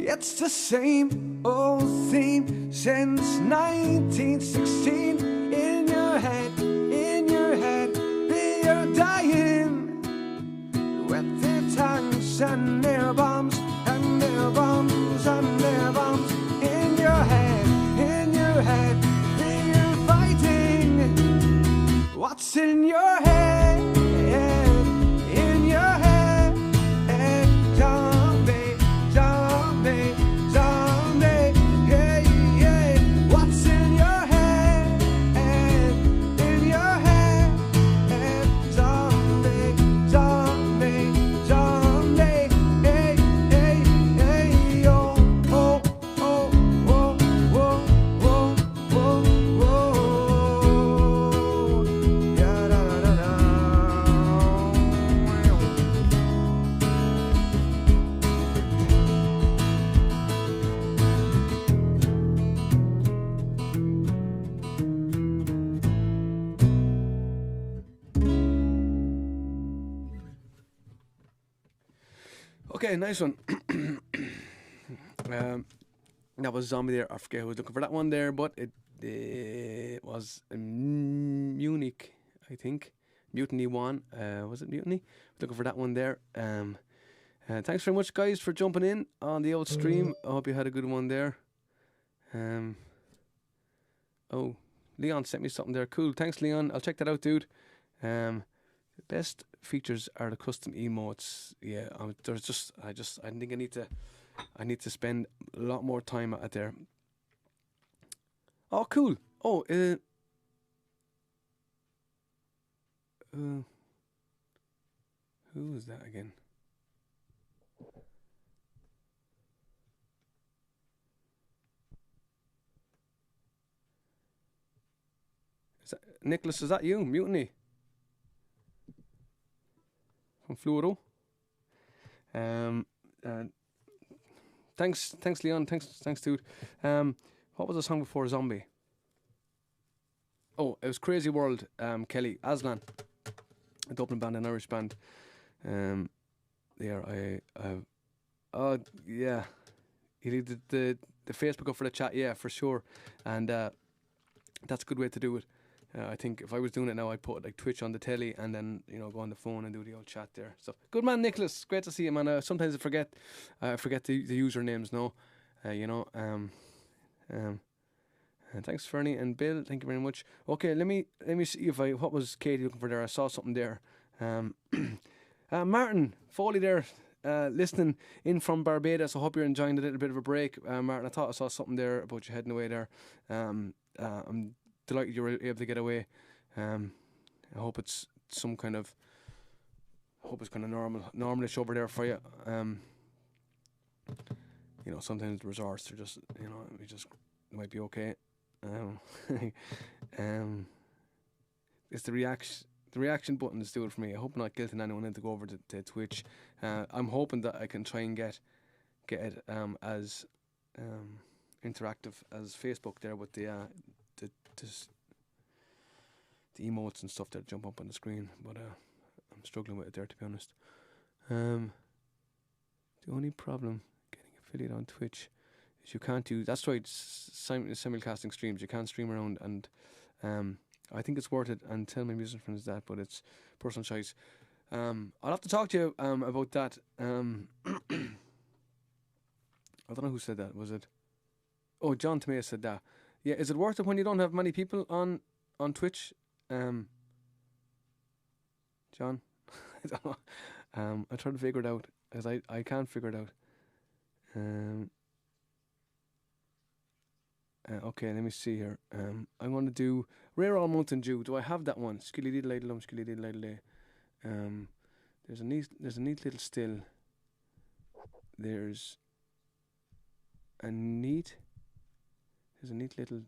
It's the same old theme since 1916. In your head, they are dying with their tanks and their bombs and their bombs and their bombs. In your head, they are fighting. What's in your head? In your head, zombie, zombie, zombie. Hey, hey, what's in your head? In your head, zombie, zombie, zombie. Hey, hey, hey, oh, oh, oh, oh, oh, oh, oh, oh. Ya-da-da-da. Okay, nice one. That was Zombie there. I forget who was looking for that one there, but it was Munich, I think. Mutiny 1. Was it Mutiny? Looking for that one there. Thanks very much, guys, for jumping in on the old stream. I hope you had a good one there. Oh, Leon sent me something there. Cool. Thanks, Leon. I'll check that out, dude. The best features are the custom emotes. Yeah, there's just I think I need to spend a lot more time at there. Oh, cool. Oh, who was that again? Nicholas, is that you? Mutiny from Fluido. Thanks, Leon. Thanks, dude. What was the song before Zombie? Oh, it was Crazy World. Kelly Aslan, a Dublin band, an Irish band. Oh yeah, he did the Facebook up for the chat. Yeah, for sure, and that's a good way to do it. I think if I was doing it now, I'd put like Twitch on the telly and then go on the phone and do the old chat there. So good man, Nicholas. Great to see you, man. Sometimes I forget the usernames. No, and thanks Fernie and Bill. Thank you very much. Okay, let me see if what was Katie looking for there. I saw something there. Martin Foley there. Listening in from Barbados. I hope you're enjoying a little bit of a break, Martin. I thought I saw something there about you heading away there. I'm delighted you were able to get away. I hope it's some kind of, normalish over there for you. Sometimes the resorts are just, it might be okay. It's the reaction button is doing it for me. I hope I'm not guilting anyone in to go over to Twitch. I'm hoping that I can try and get it as interactive as Facebook there with the emotes and stuff that jump up on the screen. But I'm struggling with it there, to be honest. The only problem getting affiliate on Twitch is you can't do. That's right. Simulcasting streams. You can't stream around, and I think it's worth it. And tell my music friends that, but it's personal choice. I'll have to talk to you about that. I don't know who said that. Was it? Oh, John Tomei said that. Yeah, is it worth it when you don't have many people on Twitch? John, I don't know. I'm trying to figure it out, as I can't figure it out. Okay, let me see here. I want to do Rare All Mountain Dew. Do I have that one? Skilly diddle diddle skilly diddle diddle. There's a neat little still. There's a neat little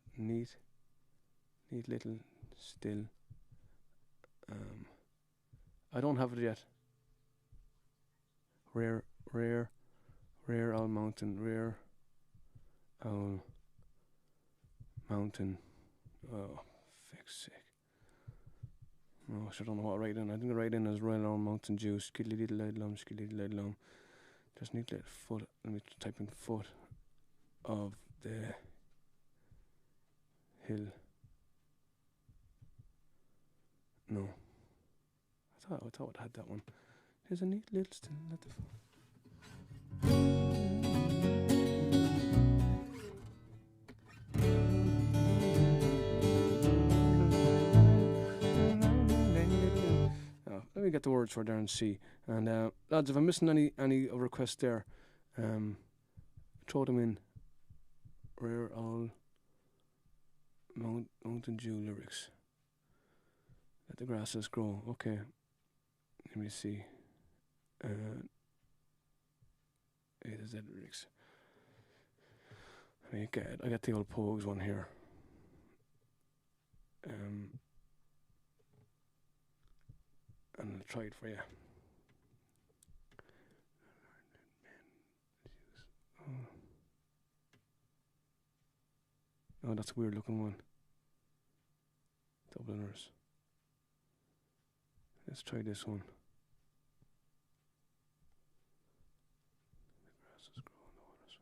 still. I don't have it yet. Rare Owl Mountain. Rare Owl Mountain. Oh, fuck's sake. Oh, I don't know what to write in. I think I write in as Royal Owl Mountain Dew. Skilly diddle diddle skilly diddle diddle. Just need little foot. Let me type in foot of the hill. No. I thought I had that one. There's a neat little still at the let me get the words for there and see. And lads, if I'm missing any requests there, throw them in. Rare Owl Mountain Dew lyrics. Let the grasses grow. Okay. Let me see. A to Z lyrics. I got the old Pogues one here. And I'll try it for you. Oh, that's a weird looking one. Dubliners. Let's try this one. The grass is growing, the waters.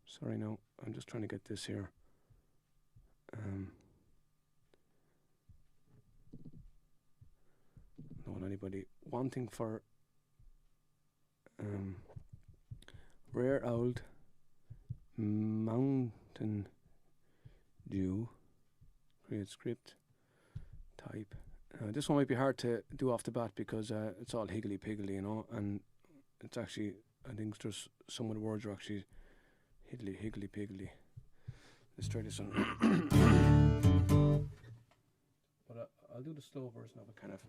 Sorry, no, I'm just trying to get this here. Don't want anybody wanting for Rare Owl Mountain Dew. Create script. Type. This one might be hard to do off the bat because it's all higgledy-piggledy, you know, and it's actually, I think there's some of the words are actually higgledy-piggledy. Let's try this one. But I'll do the slow version of it, kind of.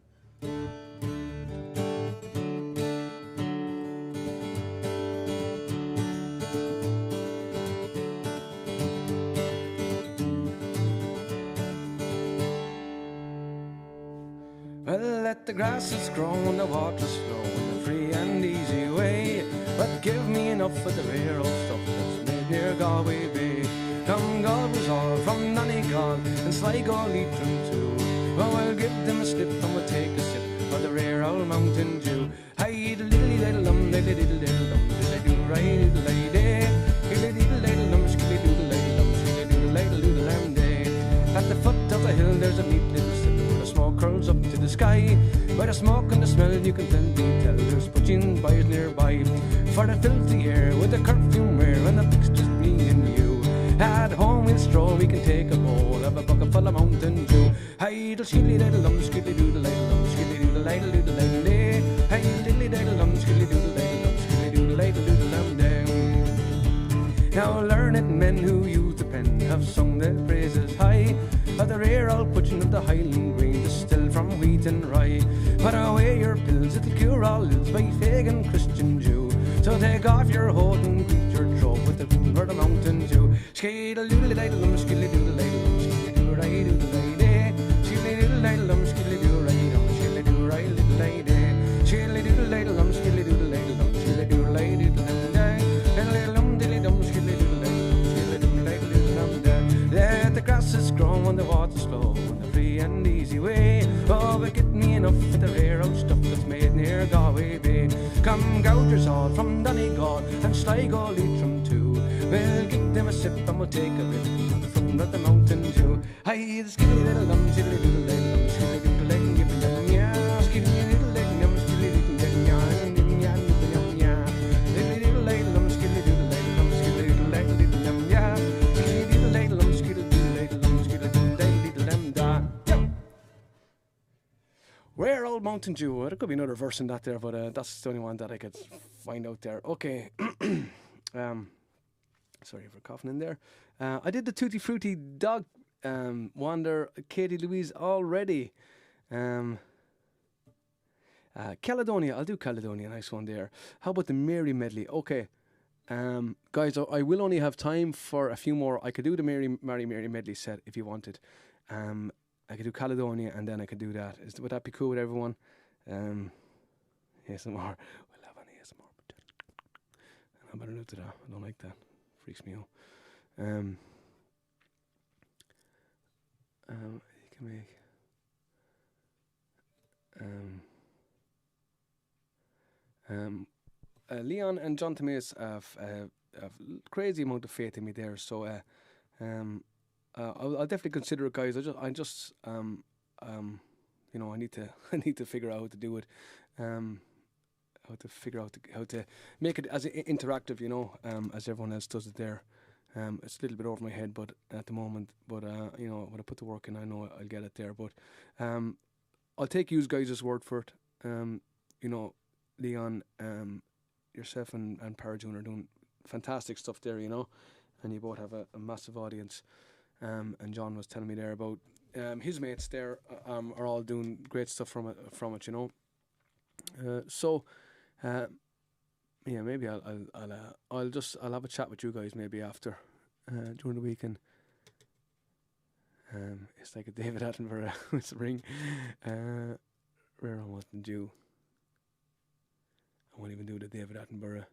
Well, let the grasses grow and the water's flow in a free and easy way. But give me enough of the rare old stuff that's made near Galway Bay. Come God was all from Donegal and Sligo Leitrim too. Oh, I'll give them a slip and we'll take a sip of the Rare Owl Mountain Dew. Hi, diddle diddle dum, diddle diddle dum, diddle do right diddle day, diddle diddle dum, skilly doodle dum, skilly doodle doodle lam day. At the foot of the hill there's a neat little slip where the smoke curls up to the sky. By the smoke and the smell you can tell there's poaching boys nearby. For the filthy air with the perfume air and the fixtures being new. At home we'll stroll, we can take a bowl of a bucket full of Mountain Dew. Hi, skilly diddle dum, skilly doodle dum, skilly doodle doodle day. Hi, diddly diddle dum, skilly doodle dum, skilly doodle doodle day. Now learned men who use the pen have sung their praises high of the rare old poaching of the Highland green distilled from wheat and rye. Put away your pills, it'll cure all ills by pagan Christian Jew. So take off your hood and greet your trove with the for the Mountain Dew. Skidle doodle diddle skilly doodle skilly doodle right doodle day. Skilly doodle diddle skilly doodle right skilly doodle right little day. Skilly doodle diddle skilly doodle skilly doodle right doodle day. Diddle dum diddly dum skilly doodle skilly doodle enough for the rare old stuff that's made near Galway Bay. Come gougers all from Donegal and Sligo Leitrim too. We'll give them a sip and we'll take a rip on the front of the mountain dew. Aye, the skilly little dum, skilly little dum, skilly little dum, give it dum, yeah, skilly little dum, skilly little dum, yeah, yeah, skilly little dum, skilly little dum, skilly little dum, yeah, skilly little dum, skilly little dum, da. Rare old mountain dew. There could be another verse in that there, but that's the only one that I could find out there. Okay. Sorry for coughing in there. I did the Tutti Frutti Dog Wander, Katie Louise already. Caledonia, I'll do Caledonia, nice one there. How about the Mary medley? Okay. Guys, I will only have time for a few more. I could do the Mary medley set if you wanted. I could do Caledonia and then I could do that. Would that be cool with everyone? ASMR. We'll have an ASMR. I better not do that. I don't like that. Freaks me out. You can make Leon and John Thomas have crazy amount of faith in me there, so I'll definitely consider it, guys. I just you know, I need to figure out how to do it, how to figure out how to make it as interactive, you know, as everyone else does it there. It's a little bit over my head, but at the moment, but you know, when I put the work in, I know I'll get it there. But I'll take you guys' word for it. You know, Leon, yourself and Parajun are doing fantastic stuff there, you know, and you both have a massive audience. And John was telling me there about his mates there are all doing great stuff from it, you know. So yeah, maybe I'll have a chat with you guys maybe after during the weekend. It's like a David Attenborough whispering. Rare wasn't due. I won't even do the David Attenborough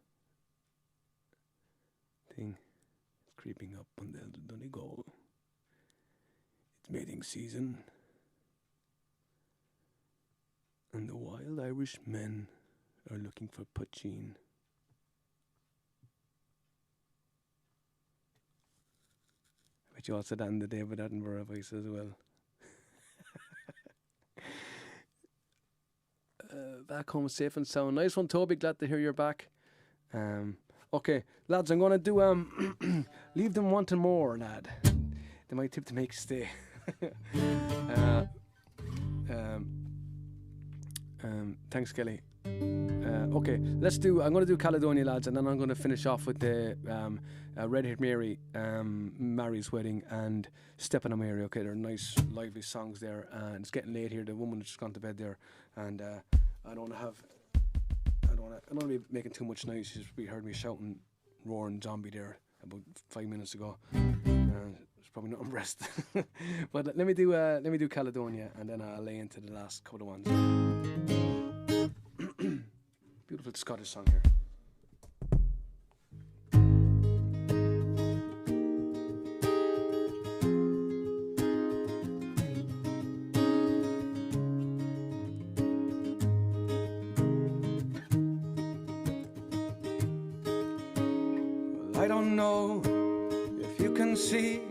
thing. It's creeping up on the Donegal. It's mating season, and the wild Irish men are looking for poaching. I bet you also that in the David Attenborough voice as well. Back home safe and sound. Nice one, Toby. Glad to hear you're back. Okay, lads, I'm gonna do leave them wanting more, lad. They might tip to make stay. Thanks, Kelly. Okay, I'm going to do Caledonia, lads, and then I'm going to finish off with the Red-Haired Mary, Mary's Wedding, and Steppin' on Mary. Okay, they're nice, lively songs there, and it's getting late here. The woman has just gone to bed there, and I don't want to be making too much noise. You heard me shouting, roaring zombie there about 5 minutes ago. There's probably not rest. But let me do Caledonia, and then I'll lay into the last couple of ones. Beautiful Scottish song here. Well, I don't know if you can see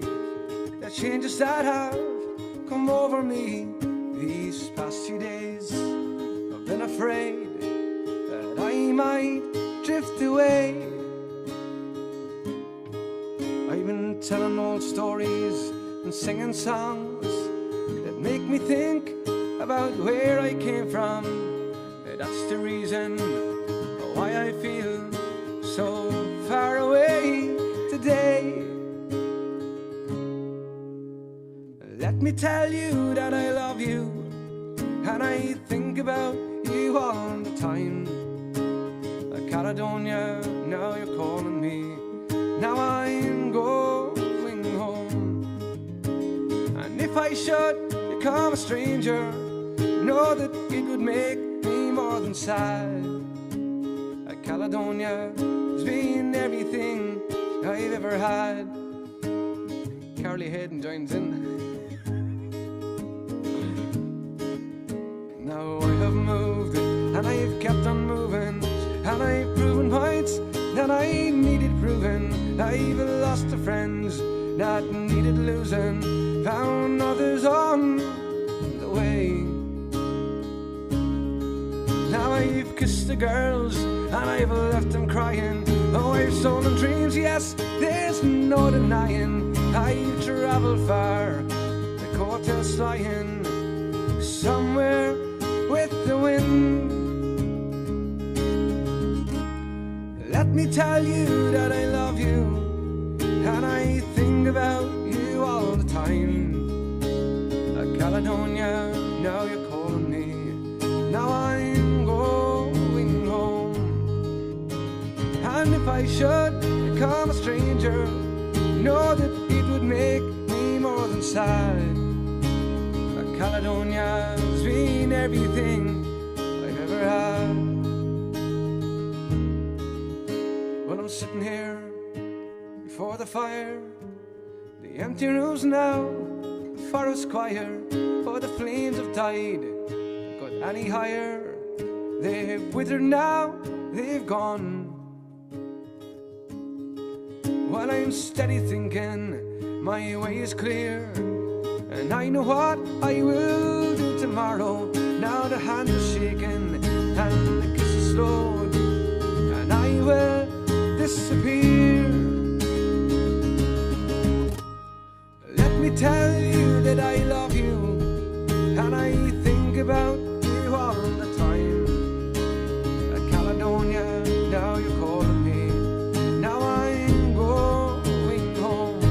the changes that have come over me these past few days. I've been afraid that I might drift away. I've been telling old stories and singing songs that make me think about where I came from. That's the reason why I feel so far away today. Let me tell you that I love you, and I think about you all the time. Caledonia, now you're calling me. Now I'm going home. And if I should become a stranger, know that it would make me more than sad. Caledonia has been everything I've ever had. Carly Hayden joins in. Now I have moved, and I've kept on moving, and I've proven points that I needed proving. I've lost the friends that needed losing, found others on the way. Now I've kissed the girls, and I've left them crying. Oh, I've stolen dreams, yes, there's no denying. I've travelled far, the coattails flying, somewhere with the wind. Let me tell you that I love you, and I think about you all the time. Caledonia, now you're calling me, now I'm going home. And if I should become a stranger, know that it would make me more than sad. Caledonia's been everything I've ever had. When I'm sitting here before the fire, the empty rooms now, the forest choir, for the flames have died, they've got any higher. They've withered now, they've gone. While I'm steady thinking, my way is clear, and I know what I will do tomorrow. Now the hands are shaking and the kisses slowed, and I will disappear. Let me tell you that I love you, and I think about you all the time. Caledonia, now you're calling me, now I'm going home.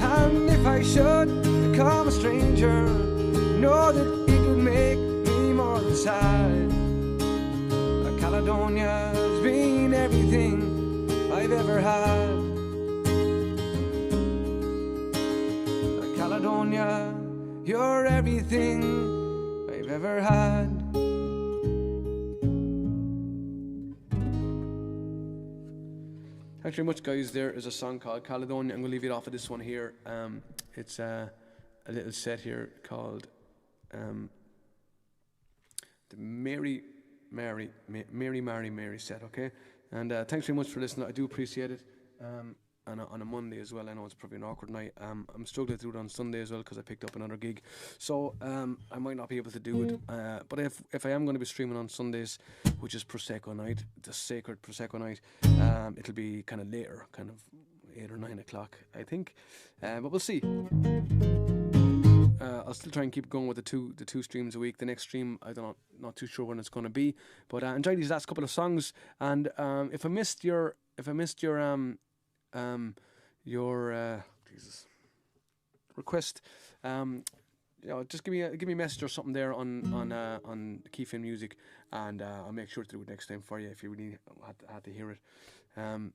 And if I should become a stranger, know that it would make me more than sad. Caledonia's been everything I've ever had. Caledonia, you're everything I've ever had. Thanks very much, guys. There is a song called Caledonia. I'm going to leave it off of this one here. It's a little set here called the Mary set, okay? And thanks very much for listening. I do appreciate it. And on a Monday as well. I know it's probably an awkward night. I'm struggling to do it on Sunday as well because I picked up another gig. So I might not be able to do it. But if I am going to be streaming on Sundays, which is Prosecco night, the sacred Prosecco night, it'll be kind of later, kind of 8 or 9 o'clock, I think. But we'll see. I'll still try and keep going with the two streams a week. The next stream, I don't know, not too sure when it's going to be. But enjoy these last couple of songs. And if I missed your Jesus request, just give me a message or something there on Keefin Music, and I'll make sure to do it next time for you if you really had to hear it. And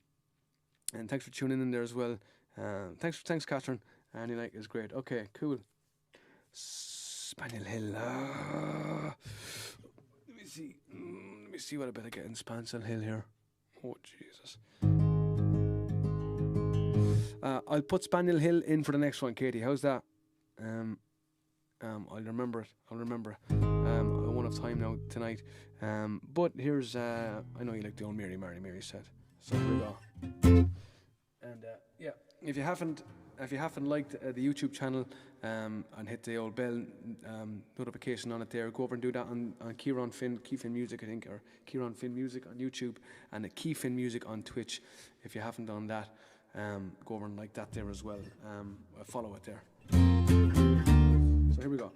thanks for tuning in there as well. Thanks, Catherine. Any like is great. Okay, cool. Spaniel Hill. Let me see what I better get in Spaniel Hill here. Oh Jesus. I'll put Spaniel Hill in for the next one, Katie. How's that? I'll remember it. I won't have time now tonight. But here's I know you like the old Mary set. So here we go. And yeah, if you haven't liked the YouTube channel and hit the old bell notification on it there, go over and do that on Keefin Music, I think, or Ciarán Finn Music on YouTube, and Keefin Music on Twitch. If you haven't done that, go over and like that there as well. Follow it there. So here we go.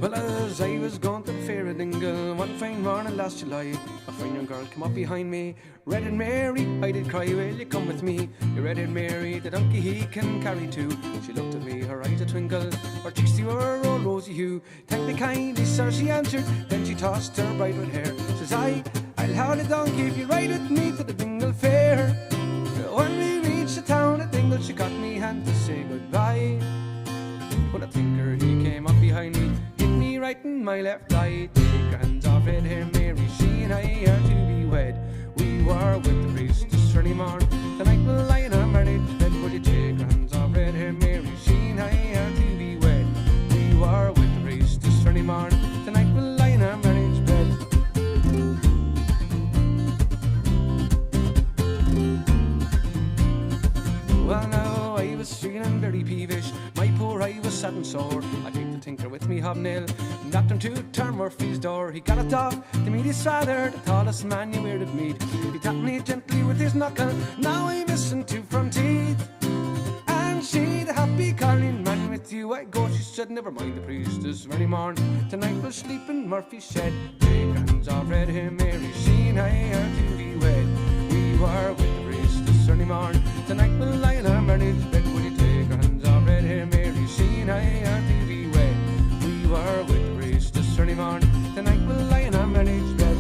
Well, as I was going to the fair at Dingle one fine morning last July, a fine young girl came up behind me. Red-Headed Mary, I did cry, will you come with me? Your Red-Headed Mary, the donkey he can carry too. She looked at me, her eyes a twinkle, her cheeks they were all rosy hue. Thank me kindly, sir, she answered, then she tossed her bright red hair. Says I'll have the donkey if you ride with me to the Dingle Fair. When we reached the town at Dingle, she got me hand to say goodbye. When a tinker he came up behind me, hit me right in my left eye. Take her hands off red hair Mary, she and I are to be wed. We were with the priest this early morn. Tonight we'll lie in our marriage bed. Would you take her hands off red hair Mary, she and I are to be wed. We were with the priest this early morn. Tonight we'll lie in our marriage bed. Well now I was feeling very peevish, my poor eye was sad and sore. I took the tinker with me hobnail, knocked him to turn Murphy's door. He got it off to meet his father, the tallest man you ever did meet. He tapped me gently with his knuckle, now I'm missing two front teeth. And she, the happy calling man, with you I go, she said, never mind the priest this very morn. Tonight we'll sleep in Murphy's shed. Take hands off red hair Mary, she and I are to be wed. We were with the priest this early morn. Tonight we'll lie in our marriage bed. Will you take our hands off red hair Mary, she and I are to be wed. We were with the priest this early morn. Tonight we'll lie in our marriage bed.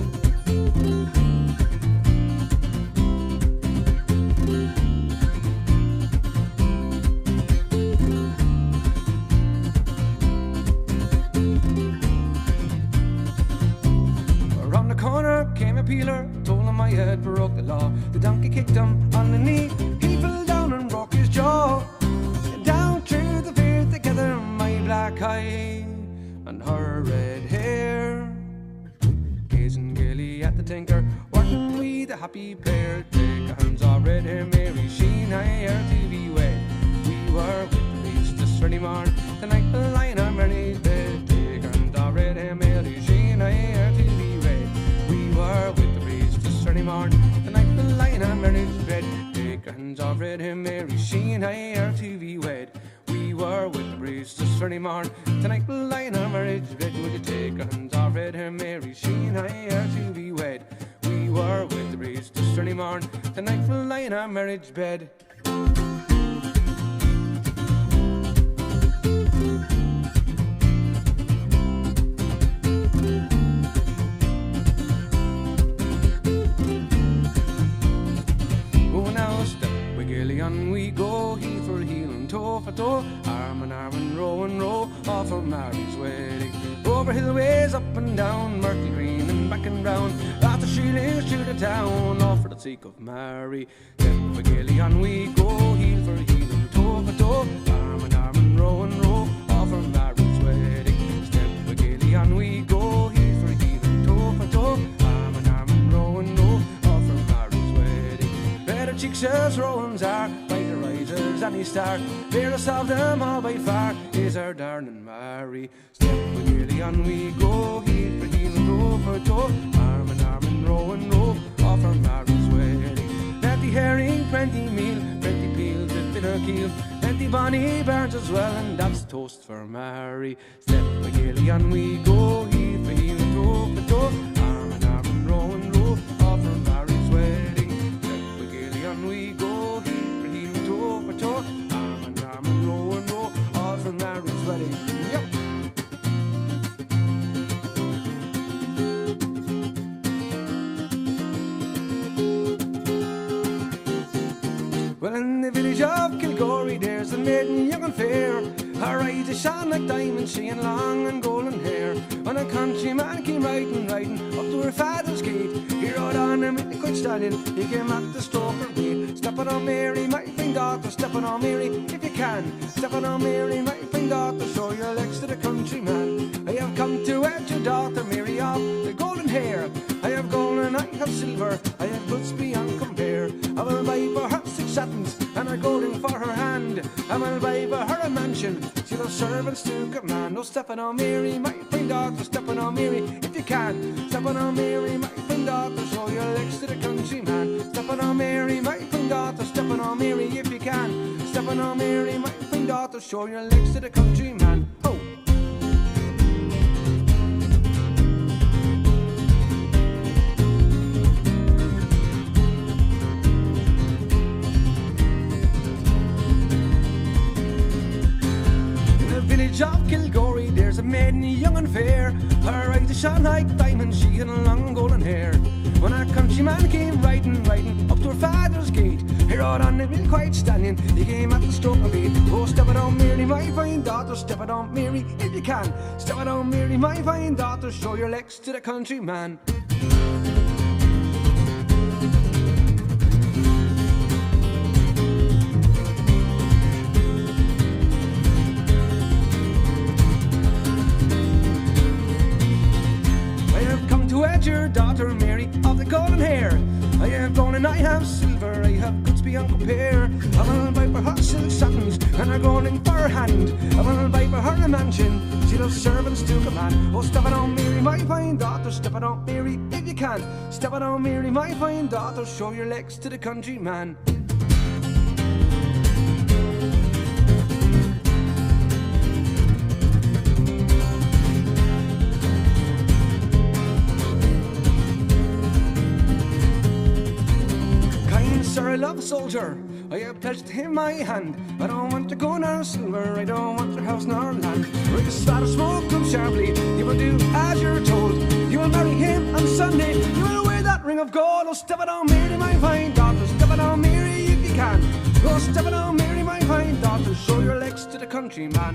Around the corner came a peeler, told him I had broke the law. The donkey kicked him on the knee, he fell down and broke his jaw. Down through the field together, my black eye and her red hair, gazing gaily at the tinker, weren't we the happy pair? Take our hands off red hair Mary, she and I are to be wed. We were with the priest this early morn. Tonight we'll lie in our marriage bed. Take our hands off red hair Mary, she and I are to be wed. We were with the priest this early morn. Tonight we'll lie in our marriage bed. Take our hands off red hair Mary, she and I are to be wed. We were with the priest this early morn. Tonight we'll lie in our marriage bed. Would you take our hands off red hair Mary, she and I are to be wed. We were with the priest this early morn. Tonight we'll lie in our marriage bed. On we go, heel for heel and toe for toe, arm and row, off for Mary's wedding. Over hillways, up and down, Myrtle Green and back and round, after Sheelings to the town, all for the sake of Mary. Then for gaily on we go, heel for heel and toe for toe, arm and row, off for Mary's wedding. Step for gaily on we go, heel for heel and toe for toe, arm and row, off for Mary's wedding. Better cheeks as Rowan's are, brighter eyes as any star, fairest of them all by far is our darling Mary. Step for gaily on we go, heel for heel and toe for toe, arm and row, off for Mary's wedding. Plenty herring, plenty meal, plenty peels with bitter keel, plenty bonny bairns as well, and that's toast for Mary. Step for gaily on we go, heel for heel and toe for toe, arm and row, off for Mary's wedding. Step for gaily on we go, heel for heel and toe for toe, arm and row, off for Mary's wedding. Yep. Well, in the village of Kilgorey there's a maiden young and fair, her eyes shine like diamonds, she had long and golden hair. When a countryman came riding up to her father's gate, he rode on him in a quick stallion, he came at the stroker gate. Stepping on Mary, my fine daughter, stepping on Mary if you can. Stepping on Mary, my fine daughter, show your legs to the countryman. I have come to wed your daughter Mary of the golden hair. I have gold and I have silver, I have goods beyond compare. I will buy for her 6 satins and a gold ring for her hand. I will buy for her a mansion, she'll have servants to command. Oh, stepping on Mary, my fine daughter, stepping on Mary if you can. Stepping on Mary, my fine daughter, show your legs to the countryman. Stepping on Mary, my fine daughter, stepping on Mary if you can. Stepping on Mary, my fine daughter, show your legs to the countryman. Oh. Of Kilgorey there's a maiden young and fair, her eyes eyes that shone like diamonds, she had long golden hair. When a countryman came riding up to her father's gate, he rode on the milk white stallion, he came at the stroke of eight. Oh, step it on Mary, my fine daughter, step it on Mary if you can. Step it on Mary, my fine daughter, show your legs to the countryman. Your daughter Mary of the golden hair. I have gold and I have silver, I have goods beyond compare. I will buy for her silk satins and her gold ring for her hand. I will buy for her a mansion, she'll have servants to command. Oh, step it on Mary, my fine daughter, step it on Mary if you can. Step it on Mary, my fine daughter, show your legs to the countryman. Sir, I love a soldier, I have pledged him my hand. I don't want to go nor silver, I don't want your house nor land. With a spot of smoke come sharply, you will do as you're told. You will marry him on Sunday, you will wear that ring of gold. Oh, step it on Mary, my fine daughter, step it on Mary if you can. Oh, step it on Mary, my fine daughter, show your legs to the countryman.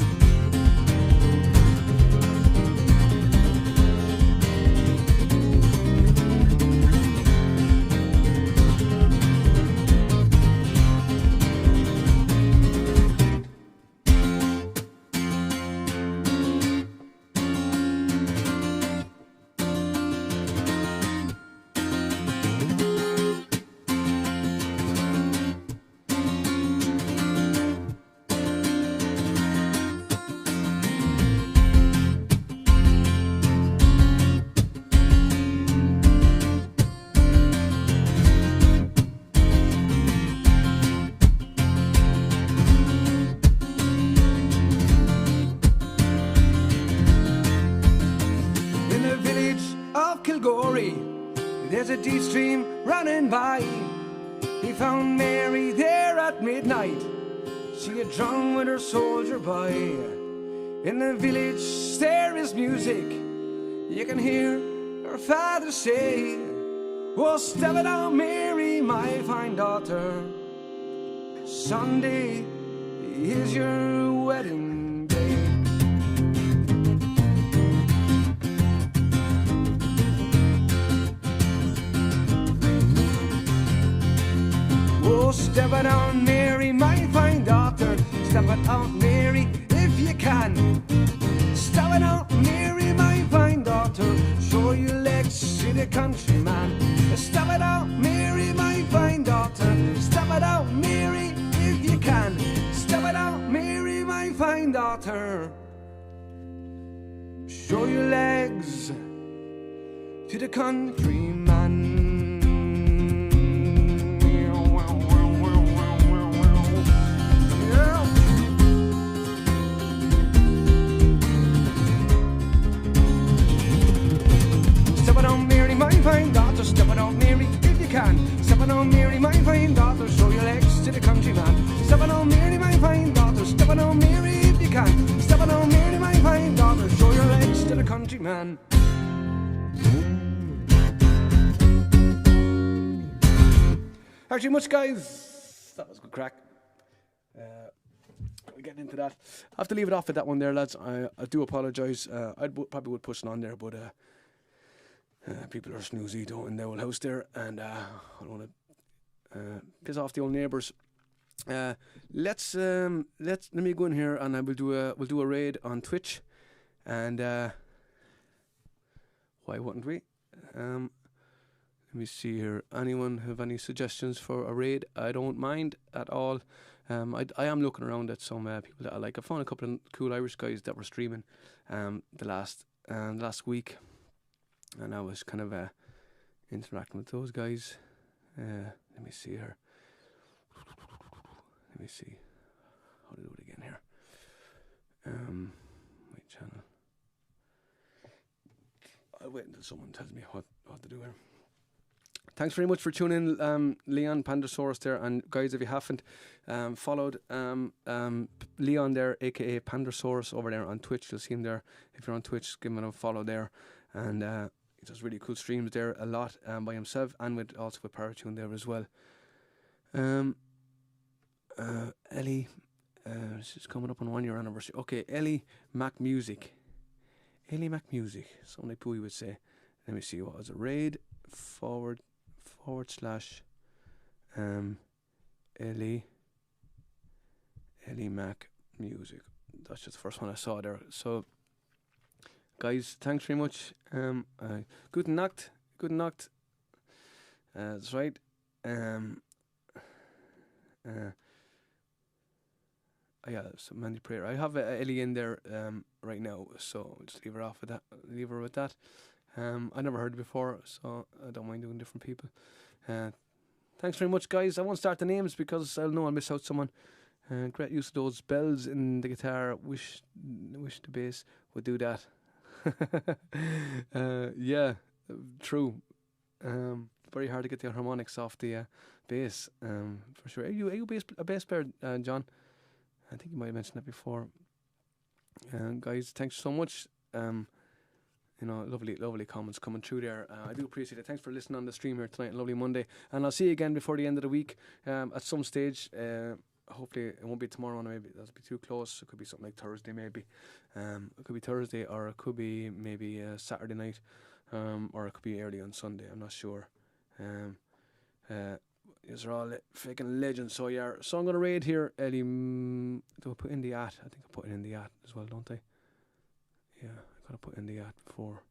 There's a deep stream running by. He found Mary there at midnight. She had drunk with her soldier boy. In the village there is music. You can hear her father say, oh, step it on Mary, my fine daughter. Sunday is your wedding day. Oh, step it on Mary, my fine daughter. Step it on Mary if you can. Step it on Mary, my fine daughter. Show your legs to the countryman. Step it on Mary, my fine daughter. Step it on Mary if you can. Step it on Mary, my fine daughter. Show your legs to the countryman. My fine daughter, step it on Mary if you can. Step it on Mary, my fine daughter, show your legs to the countryman. Step it on Mary, my fine daughter, step it on Mary if you can. Step it on Mary, my fine daughter, show your legs to the countryman. Actually, much guys, that was good crack. We're getting into that. I have to leave it off at that one there, lads. I do apologise. I probably would push it on there, but people are snoozy though in the old house there, and I don't want to piss off the old neighbours. Let me go in here and we'll do a raid on Twitch, and why wouldn't we? Let me see here. Anyone have any suggestions for a raid? I don't mind at all. I am looking around at some people that I like. I found a couple of cool Irish guys that were streaming the last week. And I was kind of interacting with those guys. Let me see here. Let me see how to do it again here. My channel. I'll wait until someone tells me what to do here. Thanks very much for tuning in, Leon Pandasaurus there. And guys, if you haven't followed Leon there, aka Pandasaurus, over there on Twitch, you'll see him there. If you're on Twitch, give him a follow there. and he does really cool streams there a lot by himself and also with Paratune there as well. Ellie, she's coming up on 1 year anniversary. Okay, Ellie Mac Music. Ellie Mac Music, something like Bowie would say. Let me see, what was it? Raid forward slash Ellie Mac Music. That's just the first one I saw there. So, guys, thanks very much. Guten Nacht. That's right. Yeah, so Mandy Prayer. I have Ellie in there right now, so I'll just leave her off with that. Leave her with that. I never heard it before, so I don't mind doing different people. Thanks very much, guys. I won't start the names because I'll know I'll miss out someone. Great use of those bells in the guitar. Wish the bass would do that. Yeah, true. Very hard to get the harmonics off the bass. For sure. Are you a bass player, John? I think you might have mentioned that before. Guys, thanks so much. Lovely comments coming through there. I do appreciate it. Thanks for listening on the stream here tonight. Lovely Monday. And I'll see you again before the end of the week at some stage. Hopefully it won't be tomorrow, maybe that'll be too close. It could be something like Thursday, maybe. It could be Thursday, or it could be maybe Saturday night, or it could be early on Sunday. I'm not sure. These are all freaking legends. So yeah, so I'm gonna raid here. Ellie, do I put in the at? I think I put it in the at as well, don't I? Yeah, I gotta put in the at before.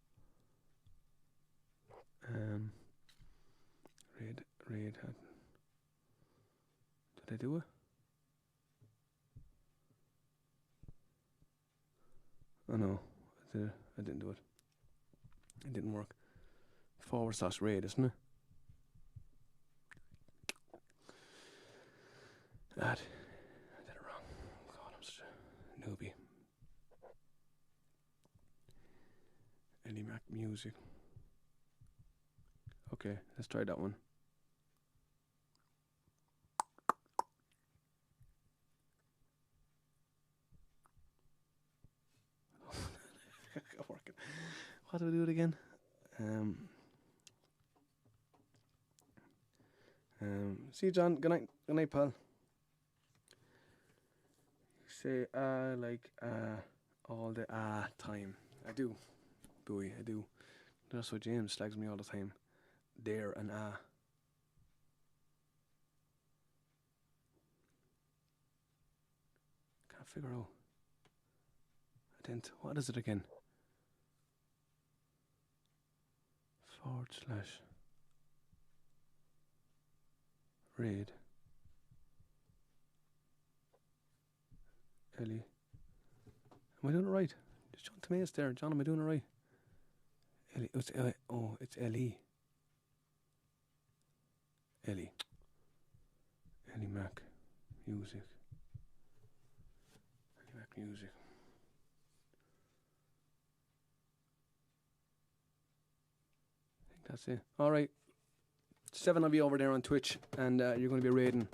Raid. Did I do it? Oh no, I didn't do it. It didn't work. /raid, isn't it? I did it wrong. God, I'm such a newbie. Ellie Mac Music. Okay, let's try that one. How do we do it again? See you, John. Good night, pal. Say like all the time. I do, Bowie. I do. That's what James slags me all the time. There and Can't figure out. I didn't. What is it again? /raid Ellie. Am I doing it right? Just John Toma's there. John, am I doing it right? Ellie. It's Ellie. Ellie Mac Music. Ellie Mac Music. I think that's it. Alright. 7 of you over there on Twitch, and you're going to be raiding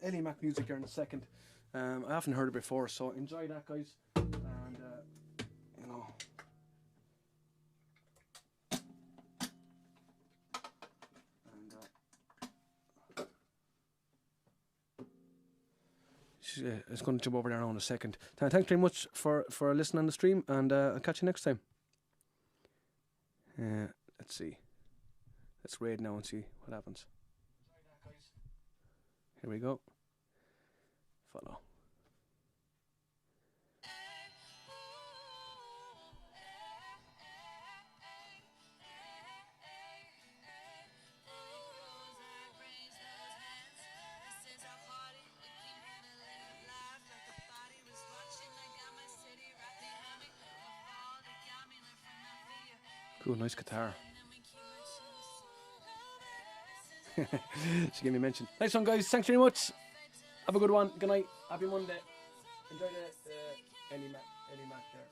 Ellie Mac Music here in a second. I haven't heard it before, so enjoy that, guys. And it's going to jump over there now in a second. Thanks very much for listening on the stream, and I'll catch you next time. Let's see. Let's raid now and see what happens. Here we go. Follow. Cool, nice guitar. She gave me a mention. Nice one, guys. Thanks very much. Have a good one. Good night. Happy Monday. Enjoy the Ellie Mac there.